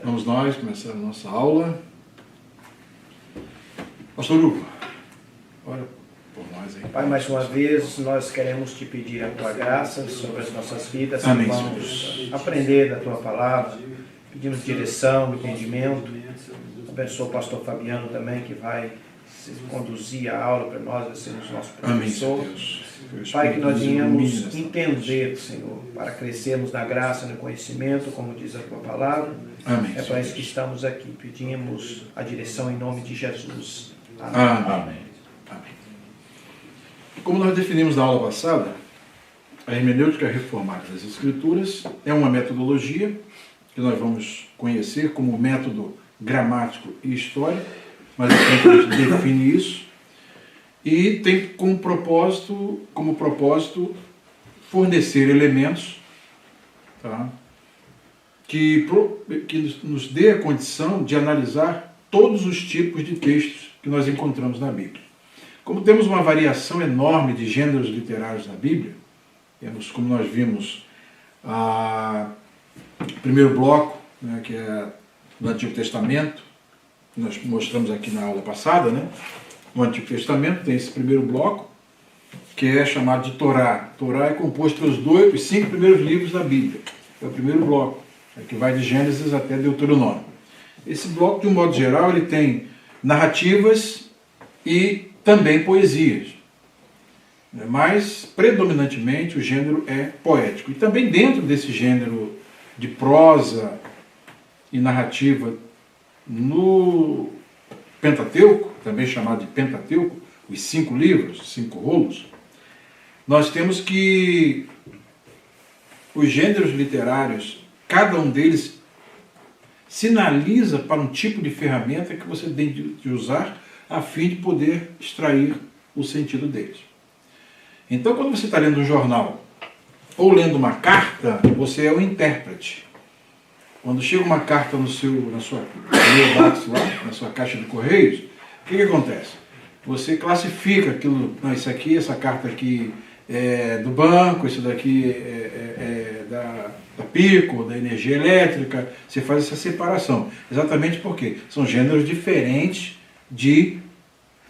Vamos nós começar a nossa aula. Pastor Hugo, ora por nós aí. Pai, mais uma vez, nós queremos te pedir a tua graça sobre as nossas vidas. Amém, Vamos aprender da tua palavra. Pedimos direção, entendimento. Abençoa o pastor Fabiano também, que vai conduzir a aula para nós, vai ser o nosso professor. Amém, Deus. Pai, que nós venhamos entender, Senhor, para crescermos na graça, no conhecimento, como diz a tua palavra. Amém. É para isso que estamos aqui. Pedimos a direção em nome de Jesus. Amém. Amém. Amém. Como nós definimos na aula passada, a hermenêutica reformada das Escrituras é uma metodologia que nós vamos conhecer como método gramático e histórico, mas a gente define isso, e tem como propósito fornecer elementos, tá, que nos dê a condição de analisar todos os tipos de textos que nós encontramos na Bíblia. Como temos uma variação enorme de gêneros literários na Bíblia, temos, como nós vimos, o primeiro bloco, né, que é do Antigo Testamento, nós mostramos aqui na aula passada, né? No Antigo Testamento tem esse primeiro bloco, que é chamado de Torá. Torá é composto pelos 5 primeiros livros da Bíblia. É o primeiro bloco, que vai de Gênesis até Deuteronômio. Esse bloco, de um modo geral, ele tem narrativas e também poesias. Mas, predominantemente, o gênero é poético. E também dentro desse gênero de prosa e narrativa, no Pentateuco, também chamado de Pentateuco, os 5 livros, 5 rolos, nós temos que os gêneros literários, cada um deles sinaliza para um tipo de ferramenta que você tem de usar a fim de poder extrair o sentido deles. Então, quando você está lendo um jornal ou lendo uma carta, você é o intérprete. Quando chega uma carta na sua mailbox lá, na sua caixa de correios, o que acontece? Você classifica aquilo, não, essa carta aqui é do banco, isso daqui é da Pico, da energia elétrica, você faz essa separação. Exatamente porque são gêneros diferentes de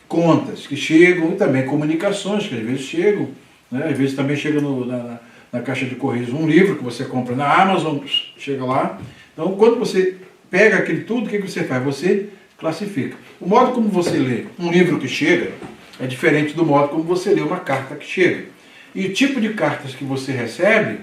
contas que chegam, e também comunicações que às vezes chegam, né? Às vezes também chega na caixa de correios um livro que você compra na Amazon, chega lá. Então, quando você pega aquilo tudo, o que você faz? Você classifica. O modo como você lê um livro que chega é diferente do modo como você lê uma carta que chega. E o tipo de cartas que você recebe,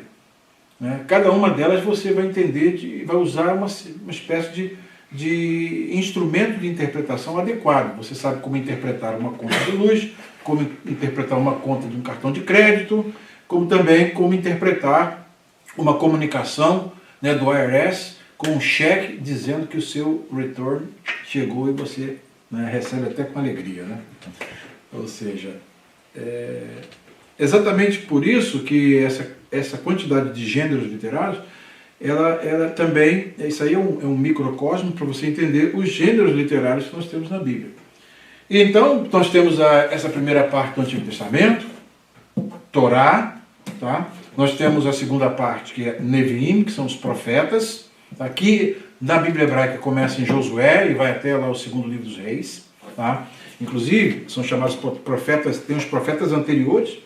né, cada uma delas você vai entender e vai usar uma espécie de instrumento de interpretação adequado. Você sabe como interpretar uma conta de luz, como interpretar uma conta de um cartão de crédito, como também como interpretar uma comunicação, né, do IRS com um cheque dizendo que o seu return chegou e você, né, recebe até com alegria, né? Ou seja, exatamente por isso que essa quantidade de gêneros literários, ela também, isso aí é um microcosmo para você entender os gêneros literários que nós temos na Bíblia. E então, nós temos essa primeira parte do Antigo Testamento, Torá, tá? Nós temos a segunda parte, que é Neviim, que são os profetas. Aqui, na Bíblia hebraica, começa em Josué e vai até lá o 2º livro dos Reis. Tá? Inclusive, são chamados profetas, tem os profetas anteriores,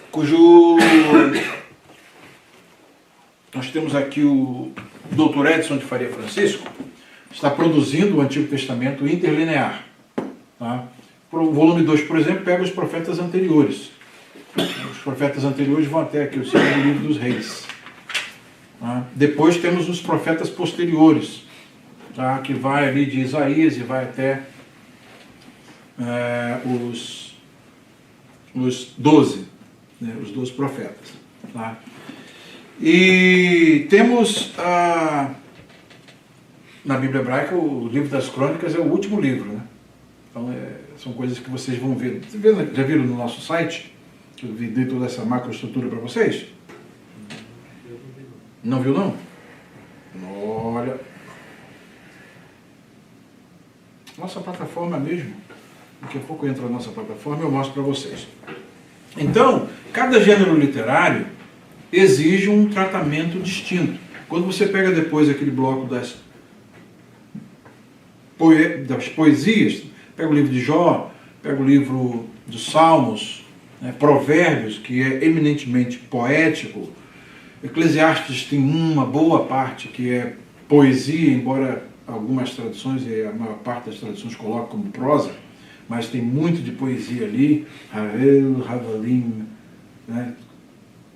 cujo... Nós temos aqui o Dr. Edson de Faria Francisco, está produzindo o Antigo Testamento interlinear. Tá? O volume 2, por exemplo, pega os profetas anteriores. Os profetas anteriores vão até aqui, o 2º livro dos Reis. Tá? Depois temos os profetas posteriores, tá? Que vai ali de Isaías e vai até os 12, né? Os 12 profetas. Tá? E temos na Bíblia hebraica o livro das Crônicas é o último livro, né? Então são coisas que vocês vão ver. Já viram no nosso site? Que eu dei toda essa macroestrutura para vocês? Não viu, não? Olha. Nossa plataforma mesmo. Daqui a pouco eu entro na nossa plataforma e eu mostro para vocês. Então, cada gênero literário exige um tratamento distinto. Quando você pega depois aquele bloco das poesias, pega o livro de Jó, pega o livro dos Salmos, né, Provérbios, que é eminentemente poético, Eclesiastes tem uma boa parte que é poesia, embora algumas traduções, e a maior parte das traduções colocam como prosa, mas tem muito de poesia ali, Havel, Havalim, né?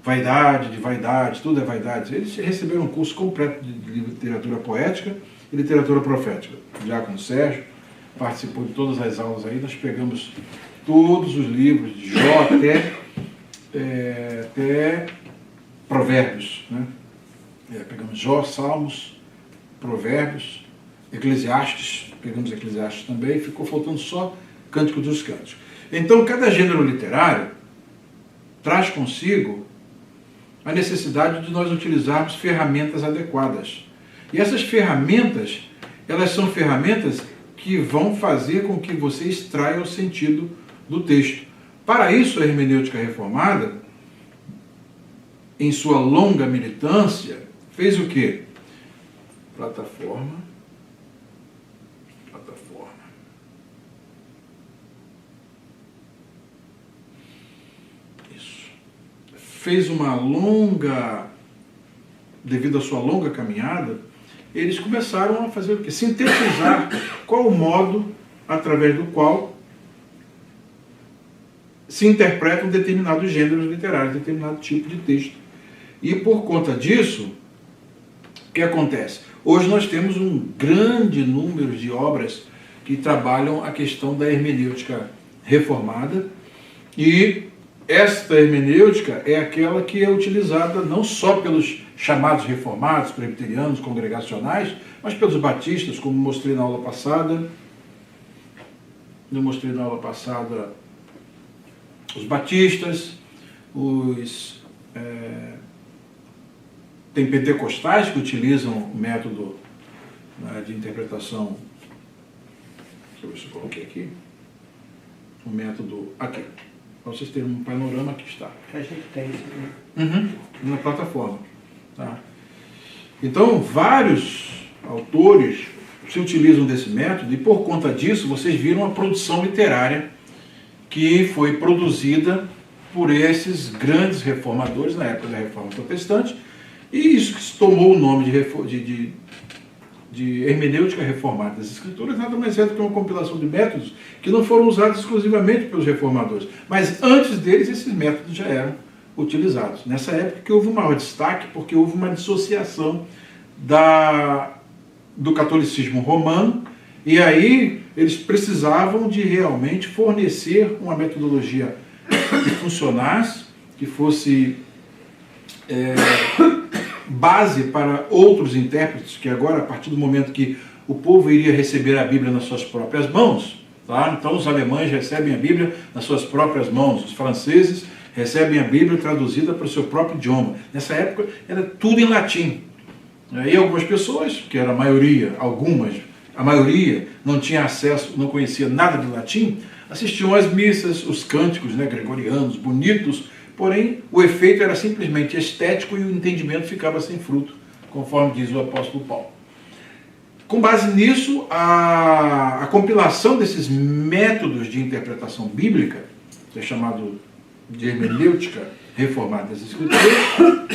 Vaidade de vaidade, tudo é vaidade. Eles receberam um curso completo de literatura poética e literatura profética. O Diácono Sérgio participou de todas as aulas aí, nós pegamos todos os livros, de Jó até Provérbios, né? Pegamos Jó, Salmos, Provérbios, Eclesiastes, pegamos Eclesiastes também, ficou faltando só Cântico dos Cânticos. Então, cada gênero literário traz consigo a necessidade de nós utilizarmos ferramentas adequadas. E essas ferramentas, elas são ferramentas que vão fazer com que você extraia o sentido do texto. Para isso, a hermenêutica reformada, em sua longa militância, fez o quê? Plataforma. Isso. Fez uma longa, devido à sua longa caminhada, eles começaram a fazer o quê? Sintetizar qual o modo através do qual se interpreta um determinado gênero literário, determinado tipo de texto. E por conta disso, o que acontece? Hoje nós temos um grande número de obras que trabalham a questão da hermenêutica reformada, e esta hermenêutica é aquela que é utilizada não só pelos chamados reformados, presbiterianos, congregacionais, mas pelos batistas, como mostrei na aula passada. Eu mostrei na aula passada os batistas, tem pentecostais que utilizam o método, né, de interpretação. Deixa eu ver se eu coloquei aqui. O método aqui. Para vocês terem um panorama, aqui está. A gente tem isso. Na plataforma. Tá? Então, vários autores se utilizam desse método, e por conta disso, vocês viram a produção literária que foi produzida por esses grandes reformadores na época da Reforma Protestante, e isso que se tomou o nome de hermenêutica reformada das Escrituras, nada mais é do que uma compilação de métodos que não foram usados exclusivamente pelos reformadores, mas antes deles esses métodos já eram utilizados. Nessa época que houve um maior destaque, porque houve uma dissociação do catolicismo romano, e aí eles precisavam de realmente fornecer uma metodologia que funcionasse, que fosse base para outros intérpretes, que agora, a partir do momento que o povo iria receber a Bíblia nas suas próprias mãos, tá? Então os alemães recebem a Bíblia nas suas próprias mãos, os franceses recebem a Bíblia traduzida para o seu próprio idioma. Nessa época era tudo em latim. E algumas pessoas, que era a maioria, a maioria não tinha acesso, não conhecia nada de latim, assistiam às missas, os cânticos, né, gregorianos, bonitos, porém o efeito era simplesmente estético e o entendimento ficava sem fruto, conforme diz o apóstolo Paulo. Com base nisso, a compilação desses métodos de interpretação bíblica, que é chamado de hermenêutica reformada das Escrituras,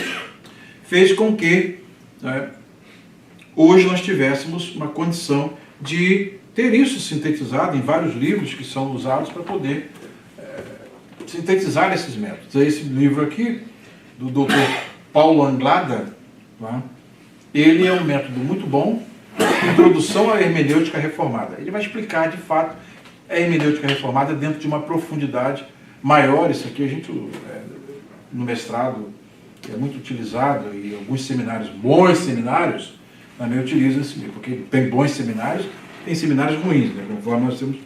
fez com que, né, hoje nós tivéssemos uma condição de ter isso sintetizado em vários livros que são usados para poder sintetizar esses métodos. Esse livro aqui, do Dr. Paulo Anglada, tá? Ele é um método muito bom, Introdução à Hermenêutica Reformada. Ele vai explicar, de fato, a hermenêutica reformada dentro de uma profundidade maior. Isso aqui a gente, no mestrado, é muito utilizado, e alguns seminários, bons seminários, também utilizam esse livro, porque tem bons seminários, tem seminários ruins, né, conforme nós temos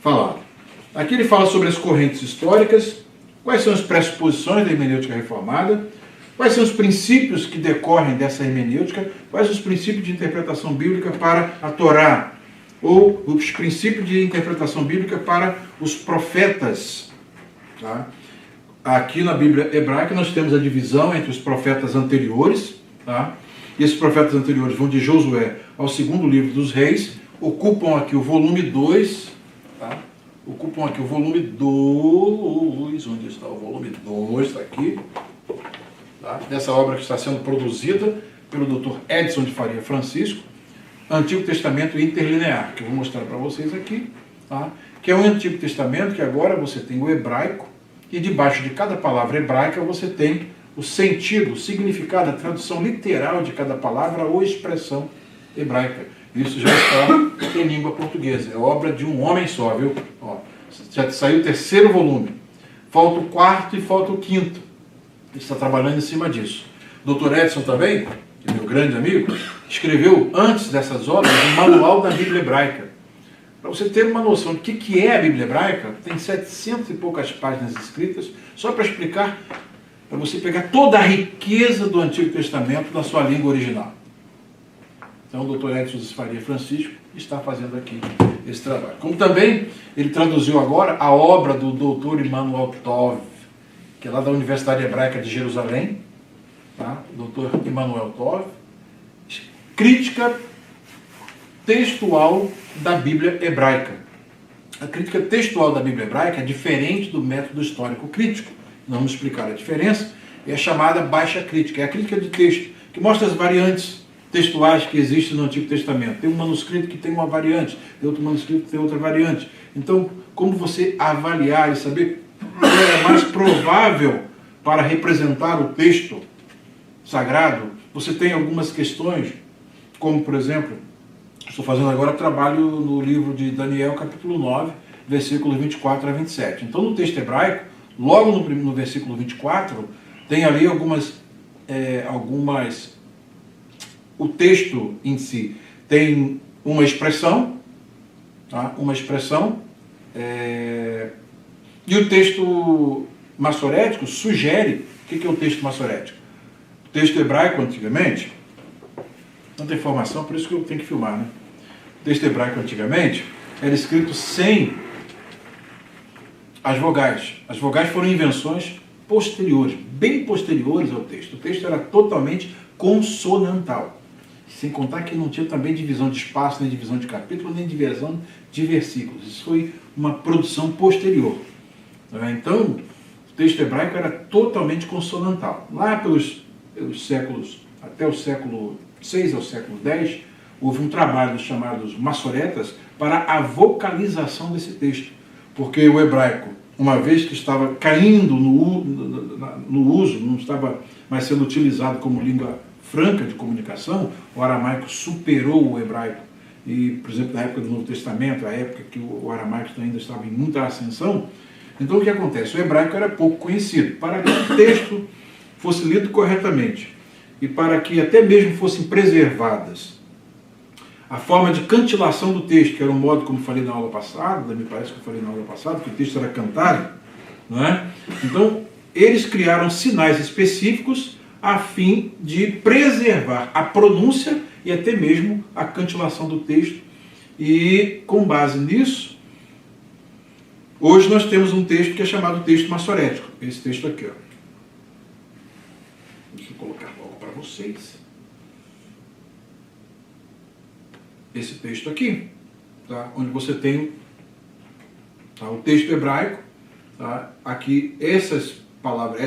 falado. Aqui ele fala sobre as correntes históricas, quais são as pressuposições da hermenêutica reformada, quais são os princípios que decorrem dessa hermenêutica, quais os princípios de interpretação bíblica para a Torá, ou os princípios de interpretação bíblica para os profetas. Tá? Aqui na Bíblia hebraica nós temos a divisão entre os profetas anteriores, tá? E esses profetas anteriores vão de Josué ao segundo livro dos reis, ocupam aqui o volume 2, tá? Ocupam aqui o volume 2, onde está o volume 2? Está aqui, tá? Dessa obra que está sendo produzida pelo Dr. Edson de Faria Francisco, Antigo Testamento Interlinear, que eu vou mostrar para vocês aqui, tá? Que é um Antigo Testamento que agora você tem o hebraico, e debaixo de cada palavra hebraica você tem o sentido, o significado, a tradução literal de cada palavra ou expressão hebraica. Isso já está em língua portuguesa. É obra de um homem só, viu? Ó, já saiu o terceiro volume. Falta o quarto e falta o quinto. Ele está trabalhando em cima disso. Dr. Edson também, que é meu grande amigo, escreveu, antes dessas obras, um manual da Bíblia Hebraica. Para você ter uma noção do que é a Bíblia Hebraica, tem 700 e poucas páginas escritas, só para explicar, para você pegar toda a riqueza do Antigo Testamento na sua língua original. Então o Dr. Edson de Faria Francisco está fazendo aqui esse trabalho. Como também ele traduziu agora a obra do Dr. Immanuel Tov, que é lá da Universidade Hebraica de Jerusalém, tá? Dr. Immanuel Tov, crítica textual da Bíblia Hebraica. A crítica textual da Bíblia Hebraica é diferente do método histórico crítico. Vamos explicar a diferença. É a chamada baixa crítica, é a crítica de texto, que mostra as variantes textuais que existem no Antigo Testamento. Tem um manuscrito que tem uma variante, tem outro manuscrito que tem outra variante. Então, como você avaliar e saber qual é mais provável para representar o texto sagrado? Você tem algumas questões, como, por exemplo, estou fazendo agora trabalho no livro de Daniel, capítulo 9, versículos 24 a 27. Então, no texto hebraico, logo no versículo 24, tem ali algumas... O texto em si tem uma expressão, tá? Uma expressão, e o texto massorético sugere... O que é o texto massorético? O texto hebraico, antigamente, tanta informação, por isso que eu tenho que filmar, né? O texto hebraico, antigamente, era escrito sem as vogais. As vogais foram invenções posteriores, bem posteriores ao texto. O texto era totalmente consonantal. Sem contar que não tinha também divisão de espaço, nem divisão de capítulo, nem divisão de versículos. Isso foi uma produção posterior. Então, o texto hebraico era totalmente consonantal. Lá pelos séculos, até o século VI ao século X, houve um trabalho dos chamados massoretas para a vocalização desse texto. Porque o hebraico, uma vez que estava caindo no uso, não estava mais sendo utilizado como língua franca de comunicação, o aramaico superou o hebraico. E, por exemplo, na época do Novo Testamento, a época que o aramaico ainda estava em muita ascensão, então o que acontece? O hebraico era pouco conhecido. Para que o texto fosse lido corretamente e para que até mesmo fossem preservadas a forma de cantilação do texto, que era um modo, como falei na aula passada, me parece que eu falei na aula passada, que o texto era cantado, não é? Então, eles criaram sinais específicos a fim de preservar a pronúncia e até mesmo a cantilação do texto. E, com base nisso, hoje nós temos um texto que é chamado texto massorético. Esse texto aqui, ó. Deixa eu colocar logo para vocês. Esse texto aqui, tá? Onde você tem, tá, o texto hebraico, tá? Aqui essas palavras,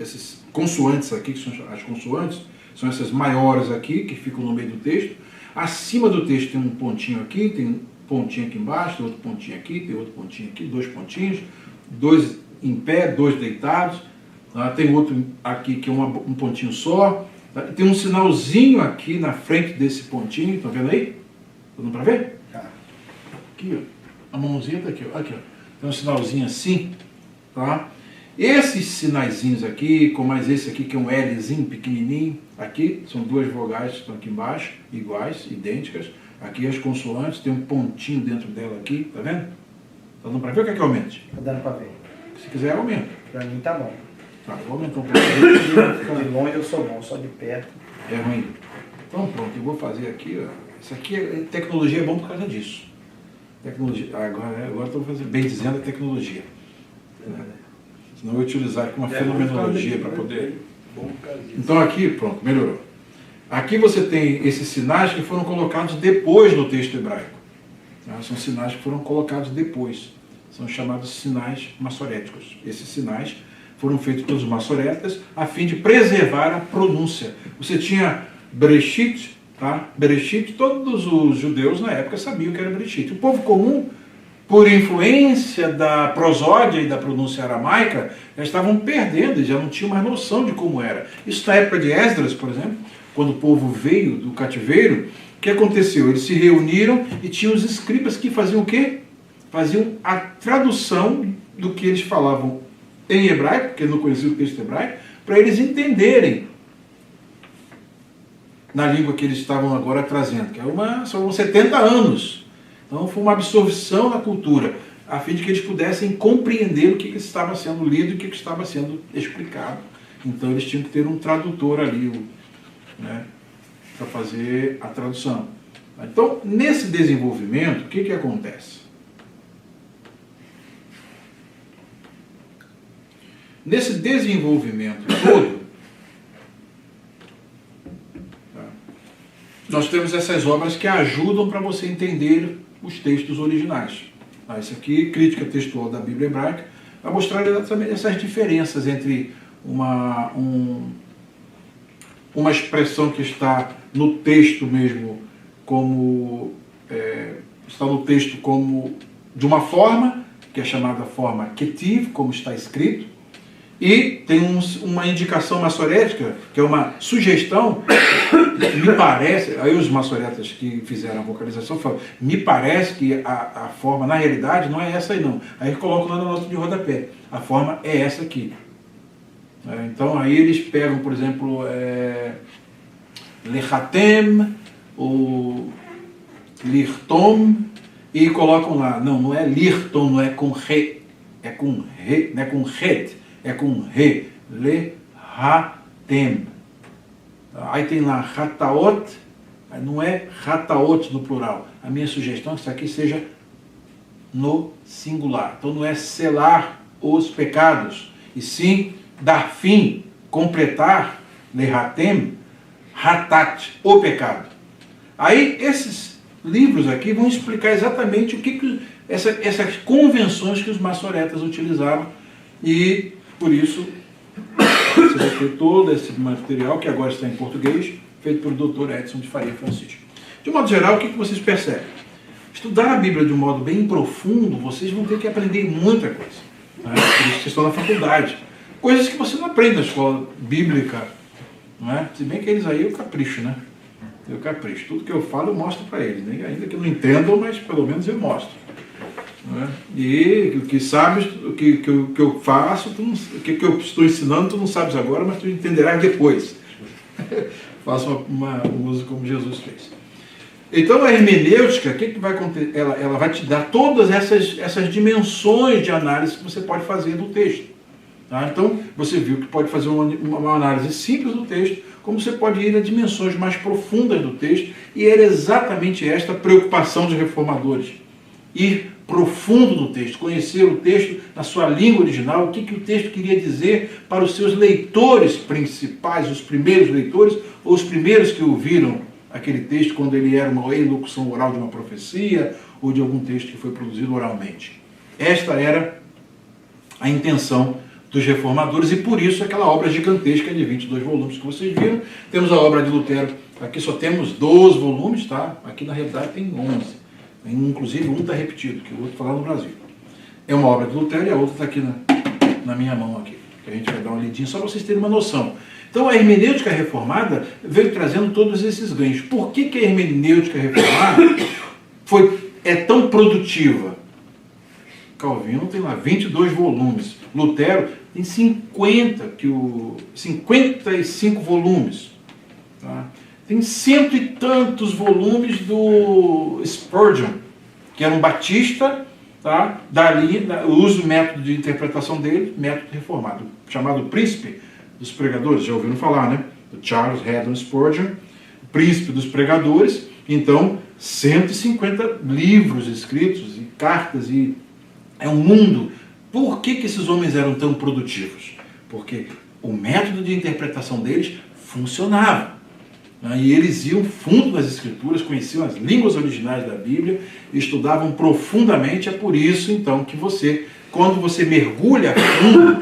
essas consoantes aqui, que são as consoantes, são essas maiores aqui, que ficam no meio do texto. Acima do texto tem um pontinho aqui, tem um pontinho aqui embaixo, tem outro pontinho aqui, tem outro pontinho aqui, dois pontinhos, dois em pé, dois deitados, tá? Tem outro aqui que é um pontinho só. Tem um sinalzinho aqui na frente desse pontinho, estão vendo aí? Está dando para ver? Aqui, ó. A mãozinha está aqui, ó. Aqui, ó. Tem um sinalzinho assim, tá? Esses sinaizinhos aqui, com mais esse aqui que é um Lzinho pequenininho, aqui são duas vogais que estão aqui embaixo, iguais, idênticas. Aqui as consoantes, tem um pontinho dentro dela aqui, tá vendo? Tá dando para ver o que é que aumente? Tá dando para ver. Se quiser, aumenta. Para mim tá bom. Tá, vou aumentar um pouco. De longe eu sou bom, só de perto. É ruim. Então pronto, eu vou fazer aqui, ó. Isso aqui, tecnologia é bom por causa disso. Tecnologia, agora estou fazendo, bem dizendo, é tecnologia. Senão eu vou utilizar aqui uma fenomenologia para poder Então aqui, pronto, melhorou. Aqui você tem esses sinais que foram colocados depois no texto hebraico. São sinais que foram colocados depois. São chamados sinais massoréticos. Esses sinais foram feitos pelos massoretas a fim de preservar a pronúncia. Você tinha Bereshit, tá? Bereshit, todos os judeus na época sabiam que era Bereshit. O povo comum, por influência da prosódia e da pronúncia aramaica, já estavam perdendo, já não tinham mais noção de como era. Isso na época de Esdras, por exemplo, quando o povo veio do cativeiro, o que aconteceu? Eles se reuniram e tinham os escribas que faziam o quê? Faziam a tradução do que eles falavam em hebraico, porque não conheciam o texto hebraico, para eles entenderem na língua que eles estavam agora trazendo, que são 70 anos. Então foi uma absorção na cultura, a fim de que eles pudessem compreender o que estava sendo lido e o que estava sendo explicado. Então eles tinham que ter um tradutor ali, né, para fazer a tradução. Então, nesse desenvolvimento, o que acontece? Nesse desenvolvimento todo, nós temos essas obras que ajudam para você entender os textos originais. Esse aqui, Crítica Textual da Bíblia Hebraica, vai mostrar exatamente essas diferenças entre uma expressão que está no texto mesmo, está no texto como de uma forma, que é chamada forma ketiv, como está escrito, e tem uma indicação massorética, que é uma sugestão, me parece, aí os massoretas que fizeram a vocalização falam, me parece que a forma, na realidade, não é essa aí não. Aí colocam lá na nota de rodapé, a forma é essa aqui. Então aí eles pegam, por exemplo, Lechatem, ou Lirtom, e colocam lá, não é Lirtom, não é com Re, é com Re, não é com Het, é com Re, Lehatem. Aí tem lá Hataot, não é Hataot no plural. A minha sugestão é que isso aqui seja no singular. Então não é selar os pecados, e sim dar fim, completar, Lehatem, Hatat, o pecado. Aí esses livros aqui vão explicar exatamente o que essas convenções que os massoretas utilizavam, e por isso você vai ter todo esse material, que agora está em português, feito pelo Dr. Edson de Faria Francisco. De modo geral, o que vocês percebem? Estudar a Bíblia de um modo bem profundo, vocês vão ter que aprender muita coisa. Por isso que vocês estão na faculdade. Coisas que você não aprende na escola bíblica. Não é? Se bem que eles aí eu capricho, né? Eu capricho. Tudo que eu falo eu mostro para eles. Né? Ainda que não entendam, mas pelo menos eu mostro. Não é? E o que sabes, o que eu faço, o que eu estou ensinando, tu não sabes agora, mas tu entenderás depois. Faça um uso como Jesus fez. Então a hermenêutica, o que vai acontecer? Ela vai te dar todas essas dimensões de análise que você pode fazer do texto. Tá? Então você viu que pode fazer uma análise simples do texto, como você pode ir a dimensões mais profundas do texto, e era exatamente esta a preocupação dos reformadores. Ir profundo no texto, conhecer o texto na sua língua original, o que o texto queria dizer para os seus leitores principais, os primeiros leitores, ou os primeiros que ouviram aquele texto quando ele era uma elocução oral de uma profecia, ou de algum texto que foi produzido oralmente. Esta era a intenção dos reformadores, e por isso aquela obra gigantesca de 22 volumes que vocês viram. Temos a obra de Lutero, aqui só temos 12 volumes, tá? Aqui na realidade tem 11. Inclusive um está repetido, que o outro está lá no Brasil. É uma obra de Lutero e a outra está aqui na minha mão aqui, que a gente vai dar uma lidinha só para vocês terem uma noção. Então a hermenêutica reformada veio trazendo todos esses ganhos. Por que a hermenêutica reformada é tão produtiva? Calvino tem lá 22 volumes. Lutero tem 55 volumes. Tá? Tem cento e tantos volumes do Spurgeon, que era um batista, tá? Dali, usa o método de interpretação dele, método reformado, chamado Príncipe dos Pregadores. Já ouviram falar, né? Do Charles Haddon Spurgeon, Príncipe dos Pregadores. Então, 150 livros escritos e cartas, e é um mundo. Por que esses homens eram tão produtivos? Porque o método de interpretação deles funcionava. E eles iam fundo nas Escrituras, conheciam as línguas originais da Bíblia, estudavam profundamente. É por isso, então, que quando você mergulha a fundo,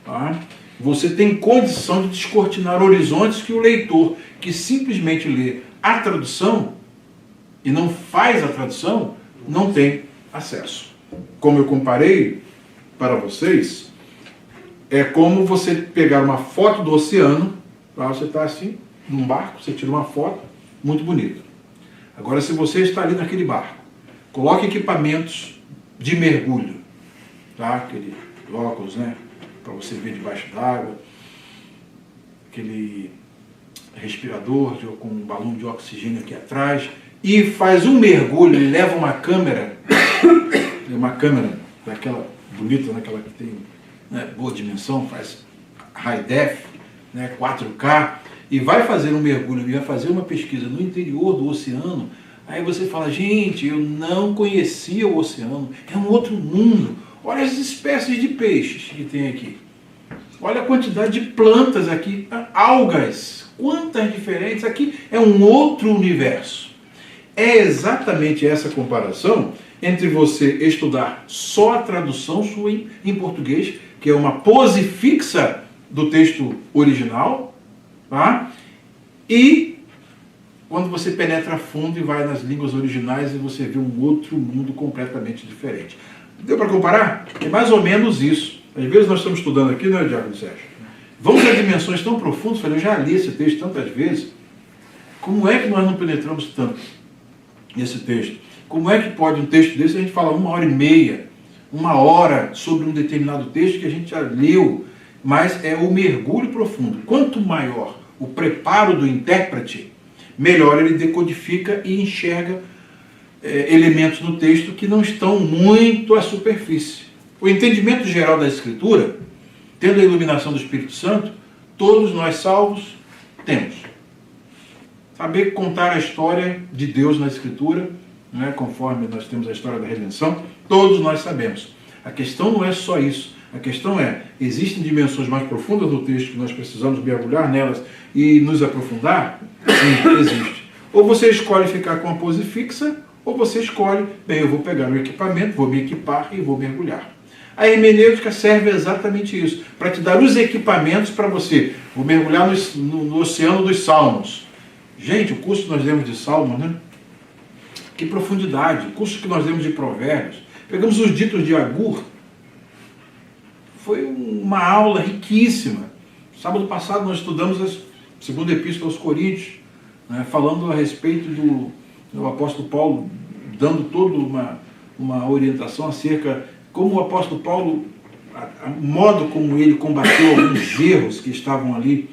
tá, você tem condição de descortinar horizontes que o leitor, que simplesmente lê a tradução e não faz a tradução, não tem acesso. Como eu comparei para vocês, é como você pegar uma foto do oceano, tá? Você está assim, num barco, você tira uma foto, muito bonita. Agora, se você está ali naquele barco, coloque equipamentos de mergulho, tá? Aquele óculos, né? Para você ver debaixo d'água, aquele respirador com um balão de oxigênio aqui atrás, e faz um mergulho e leva uma câmera daquela bonita, daquela que tem, né, boa dimensão, faz high def, né, 4K, e vai fazer um mergulho, e vai fazer uma pesquisa no interior do oceano. Aí você fala, gente, eu não conhecia o oceano, é um outro mundo. Olha as espécies de peixes que tem aqui. Olha a quantidade de plantas aqui, algas, quantas diferentes. Aqui é um outro universo. É exatamente essa comparação entre você estudar só a tradução sua em português, que é uma pose fixa do texto original, tá? E quando você penetra a fundo e vai nas línguas originais e você vê um outro mundo completamente diferente. Deu para comparar? É mais ou menos isso. Às vezes nós estamos estudando aqui, né, Diácono Sérgio? Vamos a dimensões tão profundas. Eu já li esse texto tantas vezes. Como é que nós não penetramos tanto nesse texto? Como é que pode um texto desse, a gente fala 1h30, 1 hora sobre um determinado texto que a gente já leu, mas é o mergulho profundo. Quanto maior o preparo do intérprete, melhor ele decodifica e enxerga elementos no texto que não estão muito à superfície. O entendimento geral da Escritura, tendo a iluminação do Espírito Santo, todos nós salvos temos. Saber contar a história de Deus na Escritura, né, conforme nós temos a história da redenção, todos nós sabemos. A questão não é só isso. A questão é, existem dimensões mais profundas no texto que nós precisamos mergulhar nelas e nos aprofundar? Sim, existe. Ou você escolhe ficar com a pose fixa, ou você escolhe, bem, eu vou pegar meu equipamento, vou me equipar e vou mergulhar. A hermenêutica serve exatamente isso, para te dar os equipamentos para você. Vou mergulhar no oceano dos Salmos. Gente, o curso que nós demos de Salmos, né? Que profundidade. O curso que nós demos de Provérbios. Pegamos os ditos de Agur. Foi uma aula riquíssima. Sábado passado nós estudamos a segunda epístola aos Coríntios, né, falando a respeito do apóstolo Paulo, dando toda uma orientação acerca como o apóstolo Paulo, o modo como ele combateu alguns erros que estavam ali,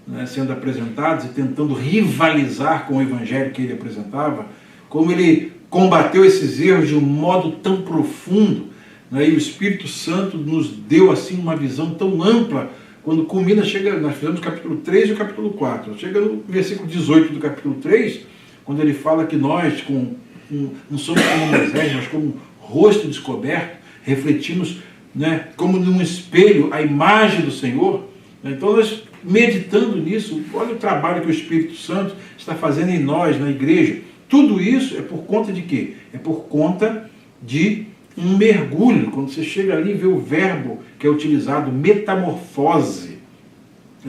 né, sendo apresentados e tentando rivalizar com o evangelho que ele apresentava, como ele combateu esses erros de um modo tão profundo, né, e o Espírito Santo nos deu assim uma visão tão ampla, quando culmina, nós fizemos o capítulo 3 e o capítulo 4, chega no versículo 18 do capítulo 3, quando ele fala que nós não somos como Moisés, mas como rosto descoberto, refletimos, né, como num espelho a imagem do Senhor. Então nós, meditando nisso, olha o trabalho que o Espírito Santo está fazendo em nós, na igreja. Tudo isso é por conta de quê? É por conta de um mergulho. Quando você chega ali e vê o verbo que é utilizado, metamorfose,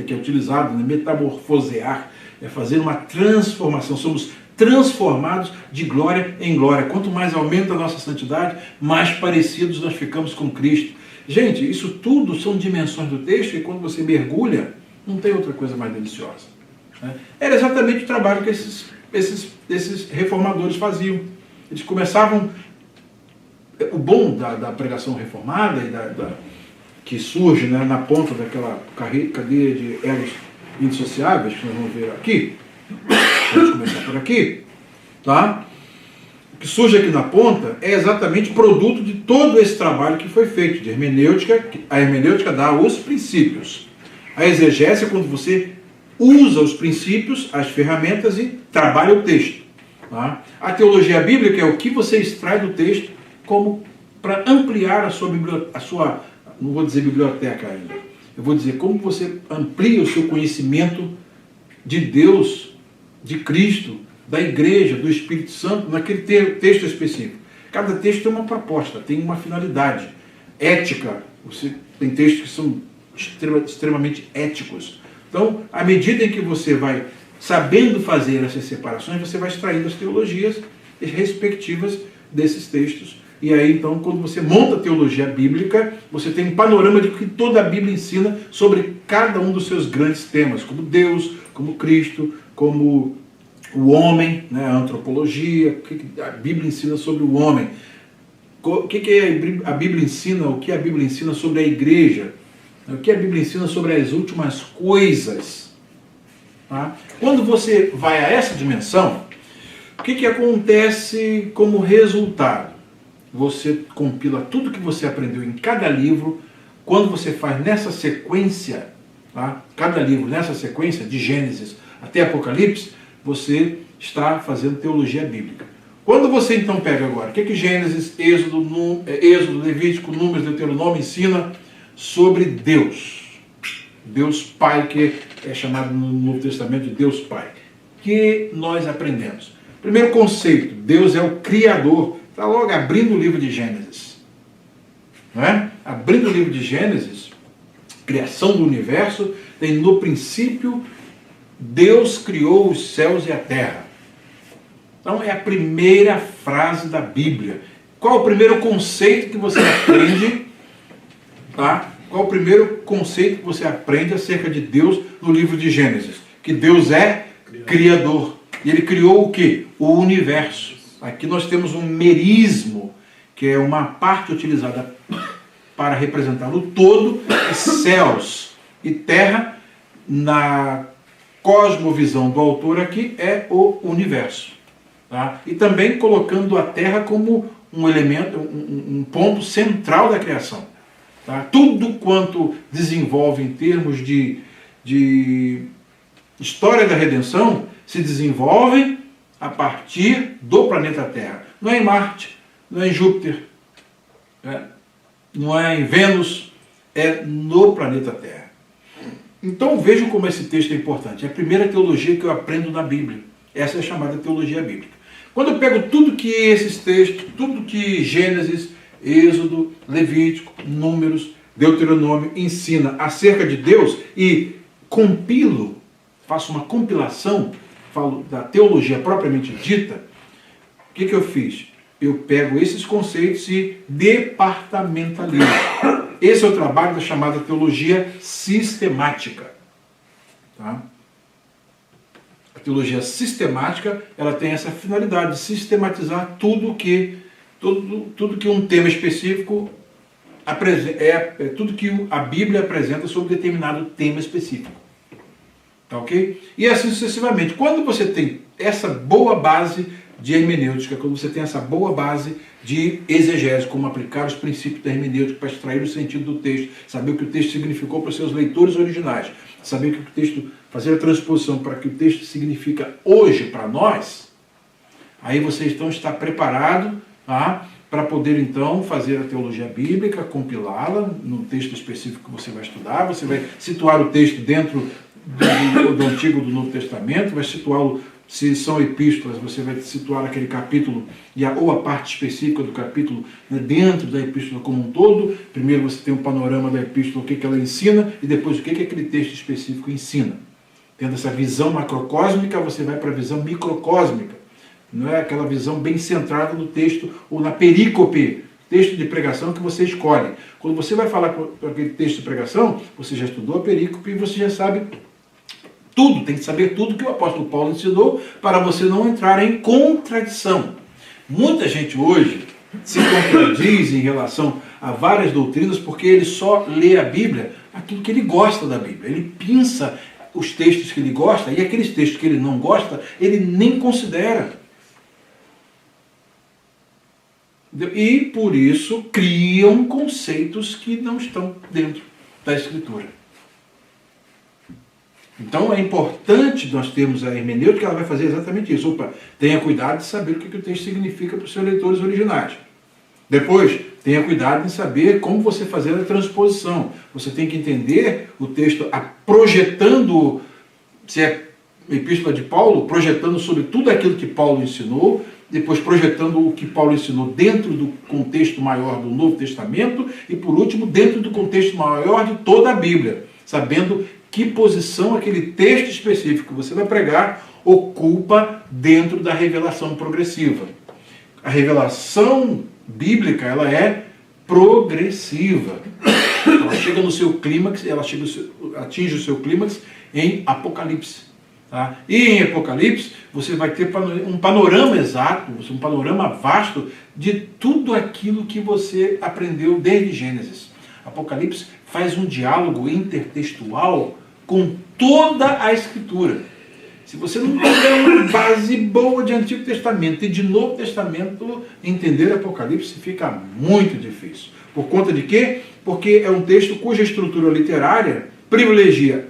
que é utilizado, né, metamorfosear, é fazer uma transformação. Somos transformados de glória em glória. Quanto mais aumenta a nossa santidade, mais parecidos nós ficamos com Cristo. Gente, isso tudo são dimensões do texto e quando você mergulha, não tem outra coisa mais deliciosa, né? Era exatamente o trabalho que esses reformadores faziam. Eles começavam... O bom da pregação reformada e que surge, né, na ponta daquela cadeia de elos indissociáveis que nós vamos ver aqui. Vamos começar por aqui, tá? O que surge aqui na ponta é exatamente produto de todo esse trabalho que foi feito de hermenêutica. A hermenêutica dá os princípios. A exegese é quando você usa os princípios, as ferramentas e trabalha o texto, tá? A teologia bíblica é o que você extrai do texto como para ampliar a sua, não vou dizer biblioteca ainda, eu vou dizer como você amplia o seu conhecimento de Deus, de Cristo, da igreja, do Espírito Santo, naquele texto específico. Cada texto tem uma proposta, tem uma finalidade ética. Você tem textos que são extremamente éticos. Então, à medida em que você vai sabendo fazer essas separações, você vai extraindo as teologias respectivas desses textos. E aí, então, quando você monta a teologia bíblica, você tem um panorama de que toda a Bíblia ensina sobre cada um dos seus grandes temas, como Deus, como Cristo, como o homem, né, a antropologia, o que a Bíblia ensina sobre o homem. O que a Bíblia ensina, o que a Bíblia ensina sobre a igreja, o que a Bíblia ensina sobre as últimas coisas. Tá? Quando você vai a essa dimensão, o que acontece como resultado? Você compila tudo que você aprendeu em cada livro. Quando você faz nessa sequência, tá? Cada livro nessa sequência, de Gênesis até Apocalipse, você está fazendo teologia bíblica. Quando você então pega agora, o que Gênesis, Êxodo, Levítico, Números, Deuteronômio ensina sobre Deus? Deus Pai, que é chamado no Novo Testamento de Deus Pai. O que nós aprendemos? Primeiro conceito, Deus é o Criador. Está logo abrindo o livro de Gênesis. Não é? Abrindo o livro de Gênesis, criação do universo, tem no princípio, Deus criou os céus e a terra. Então é a primeira frase da Bíblia. Qual o primeiro conceito que você aprende? Tá? Qual o primeiro conceito que você aprende acerca de Deus no livro de Gênesis? Que Deus é Criador. E Ele criou o quê? O universo. Aqui nós temos um merismo, que é uma parte utilizada para representar o todo, e céus e terra, na cosmovisão do autor aqui, é o universo. Tá? E também colocando a terra como um elemento, um ponto central da criação. Tá? Tudo quanto desenvolve em termos de história da redenção, se desenvolve a partir do planeta Terra. Não é em Marte, não é em Júpiter, não é em Vênus, é no planeta Terra. Então vejam como esse texto é importante. É a primeira teologia que eu aprendo na Bíblia. Essa é a chamada teologia bíblica. Quando eu pego tudo que esses textos, tudo que Gênesis, Êxodo, Levítico, Números, Deuteronômio ensina acerca de Deus e compilo, faço uma compilação, falo da teologia propriamente dita, o que eu fiz? Eu pego esses conceitos e departamentalizo. Esse é o trabalho da chamada teologia sistemática. Tá? A teologia sistemática, ela tem essa finalidade de sistematizar tudo que um tema específico tudo que a Bíblia apresenta sobre determinado tema específico. Tá ok? E assim sucessivamente. Quando você tem essa boa base de hermenêutica, quando você tem essa boa base de exegese, como aplicar os princípios da hermenêutica para extrair o sentido do texto, saber o que o texto significou para os seus leitores originais, saber o que o texto, fazer a transposição para que o texto significa hoje para nós, aí você então está preparado, tá, para poder então fazer a teologia bíblica, compilá-la no texto específico que você vai estudar, você vai situar o texto dentro do Antigo e do Novo Testamento, vai situá-lo, se são epístolas, você vai situar aquele capítulo ou a parte específica do capítulo, né, dentro da epístola como um todo. Primeiro você tem um panorama da epístola, o que ela ensina, e depois o que aquele texto específico ensina. Tendo essa visão macrocósmica, você vai para a visão microcósmica. Não é aquela visão bem centrada no texto ou na perícope, texto de pregação que você escolhe. Quando você vai falar com aquele texto de pregação, você já estudou a perícope e você já sabe tudo, tem que saber tudo que o apóstolo Paulo ensinou para você não entrar em contradição. Muita gente hoje se contradiz em relação a várias doutrinas porque ele só lê a Bíblia aquilo que ele gosta da Bíblia. Ele pinça os textos que ele gosta e aqueles textos que ele não gosta, ele nem considera. E por isso criam conceitos que não estão dentro da Escritura. Então é importante nós termos a hermenêutica, ela vai fazer exatamente isso. Tenha cuidado de saber o que o texto significa para os seus leitores originais. Depois, tenha cuidado em saber como você fazer a transposição. Você tem que entender o texto projetando, se é Epístola de Paulo, projetando sobre tudo aquilo que Paulo ensinou, depois projetando o que Paulo ensinou dentro do contexto maior do Novo Testamento e, por último, dentro do contexto maior de toda a Bíblia, sabendo que posição aquele texto específico que você vai pregar ocupa dentro da revelação progressiva. A revelação bíblica, ela é progressiva. Ela chega no seu clímax, atinge o seu clímax em Apocalipse. Tá? E em Apocalipse você vai ter um panorama exato, um panorama vasto de tudo aquilo que você aprendeu desde Gênesis. Apocalipse faz um diálogo intertextual com toda a Escritura. Se você não tiver uma base boa de Antigo Testamento e de Novo Testamento, entender Apocalipse fica muito difícil. Por conta de quê? Porque é um texto cuja estrutura literária privilegia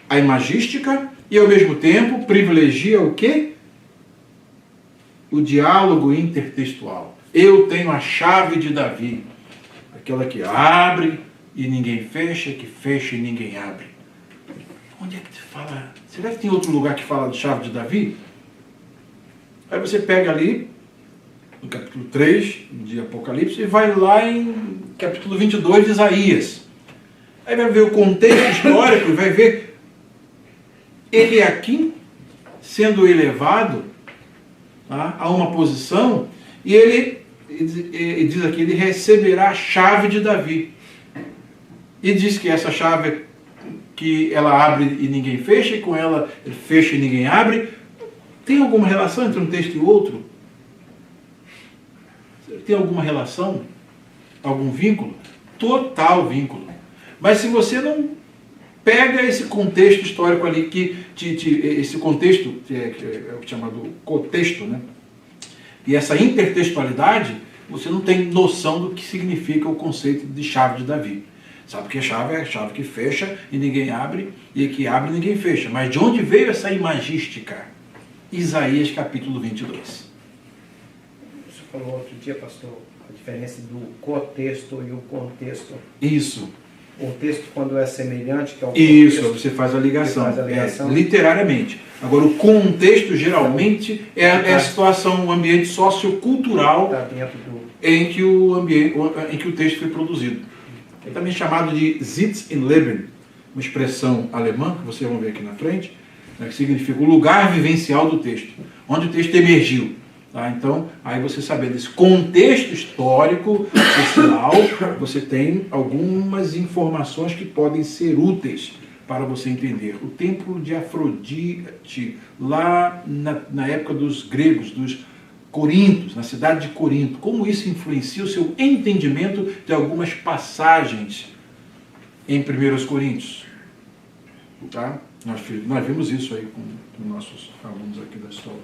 a imagística e, ao mesmo tempo, privilegia o quê? O diálogo intertextual. Eu tenho a chave de Davi, aquela que abre e ninguém fecha, que fecha e ninguém abre. Onde é que se fala? Será que tem outro lugar que fala de chave de Davi? Aí você pega ali, no capítulo 3 de Apocalipse, e vai lá em capítulo 22 de Isaías. Aí vai ver o contexto histórico e vai ver Eliaquim sendo elevado, tá, a uma posição, e ele diz aqui, ele receberá a chave de Davi. E diz que essa chave, que ela abre e ninguém fecha, e com ela ele fecha e ninguém abre. Tem alguma relação entre um texto e outro? Tem alguma relação? Algum vínculo? Total vínculo. Mas se você não pega esse contexto histórico ali, esse contexto, que é o chamado contexto, né? E essa intertextualidade, você não tem noção do que significa o conceito de chave de Davi. Sabe que a chave é a chave que fecha e ninguém abre, e que abre e ninguém fecha. Mas de onde veio essa imagística? Isaías capítulo 22. Você falou outro dia, pastor, a diferença do contexto e o contexto. Isso. O texto, quando é semelhante, que é o Isso, contexto, você faz a ligação. faz a ligação. Literariamente. Agora, o contexto, geralmente, é a situação, o ambiente sociocultural está dentro do... em que o texto foi produzido. É também chamado de Sitz im Leben, uma expressão alemã, que vocês vão ver aqui na frente, né, que significa o lugar vivencial do texto, onde o texto emergiu. Tá? Então, aí você sabendo desse contexto histórico, social, você tem algumas informações que podem ser úteis para você entender. O templo de Afrodite, lá na época dos gregos, dos Corintos, na cidade de Corinto, como isso influencia o seu entendimento de algumas passagens em 1 Coríntios. Tá? Nós vimos isso aí com nossos alunos aqui da escola,